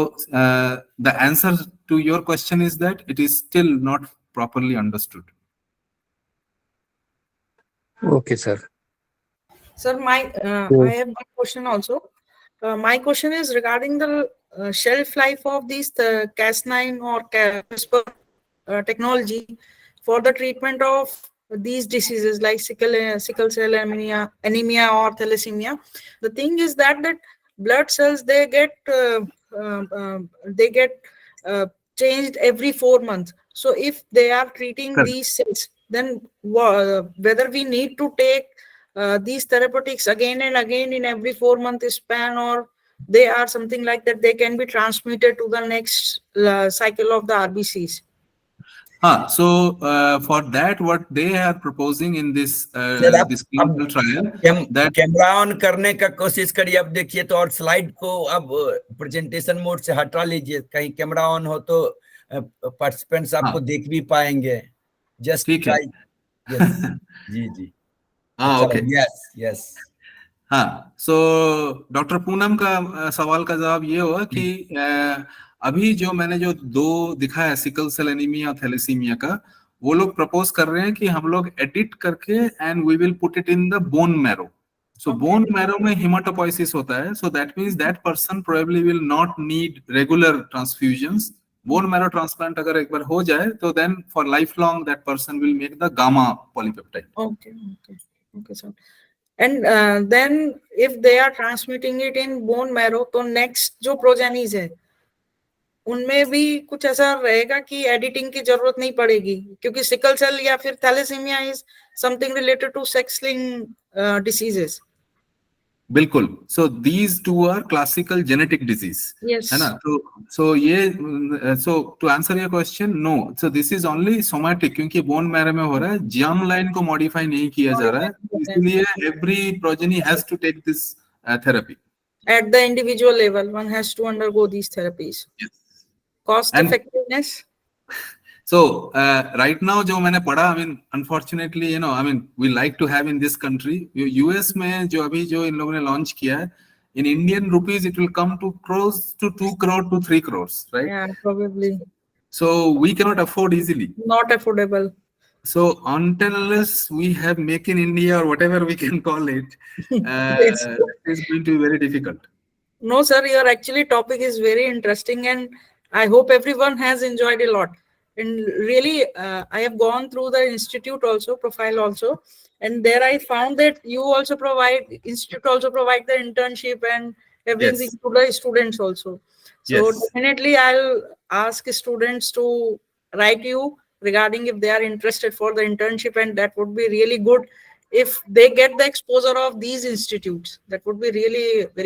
the answer to your question is that it is still not properly understood. Okay sir. Sir, I have one question also. My question is regarding the shelf life of these Cas9 or CRISPR technology for the treatment of these diseases like sickle cell anemia or thalassemia. The thing is that blood cells they get changed every 4 months. So if they are treating Correct. these cells, then whether we need to take these therapeutics again and again in every 4-month span, or they are something like that they can be transmitted to the next cycle of the RBCs. So for that, what they are proposing in this this clinical trial, that camera on करने का कोशिश करिए। अब देखिए तो, और slide को अब प्रेजेंटेशन मोड से हटा लीजिए, कहीं कैमरा ऑन हो तो पार्टिसिपेंट्स आपको देख भी पाएंगे। जस्ट ठीक है। जी जी। ओके। Yes yes. हाँ, सो डॉक्टर पूनम का सवाल का जवाब ये हुआ कि अभी जो मैंने जो दो दिखाया, सिकल सेल एनीमिया और थैलेसीमिया का, वो लोग प्रपोज कर रहे हैं कि हम लोग एडिट करके and we will put it in the bone marrow. So bone marrow में हेमाटोपोइसिस होता है, so that means that person probably will not need regular transfusions. Bone marrow transplant अगर एक बार हो जाए तो then for life long that person will make the gamma polypeptide. Okay, sir. And then if they are transmitting it in bone marrow, तो next जो progenies है उनमें भी कुछ ऐसा रहेगा कि एडिटिंग की जरूरत नहीं पड़ेगी, क्योंकि सिकल सेल या फिर thalassaemia is something related to sex linked diseases. बिल्कुल। So these two are classical genetic disease, है ना। तो सो ये so to answer your question, no, so this is only somatic, क्योंकि बोन मैरो में हो रहा है, जर्म लाइन को मॉडिफाई नहीं किया जा रहा है, इसलिए every progeny has to take this therapy at the individual level. One has to undergo these therapies. Cost effectiveness, so right now जो मैंने पढ़ा, I mean unfortunately I mean we like to have in this country, US में जो अभी जो इन लोगों ने launch किया है, in Indian rupees it will come to close to 2 crore to 3 crores, right? Yeah, probably. So we cannot afford easily. Not affordable. So until unless we have Make in India or whatever we can call it, it's going to be very difficult. No, sir, your actually topic is very interesting, and I hope everyone has enjoyed a lot. And really, I have gone through the institute also, profile also, and there I found that you also provide, institute also provide the internship and everything Yes. to the students also. So Yes. definitely I'll ask students to write you regarding if they are interested for the internship, and that would be really good if they get the exposure of these institutes. That would be really very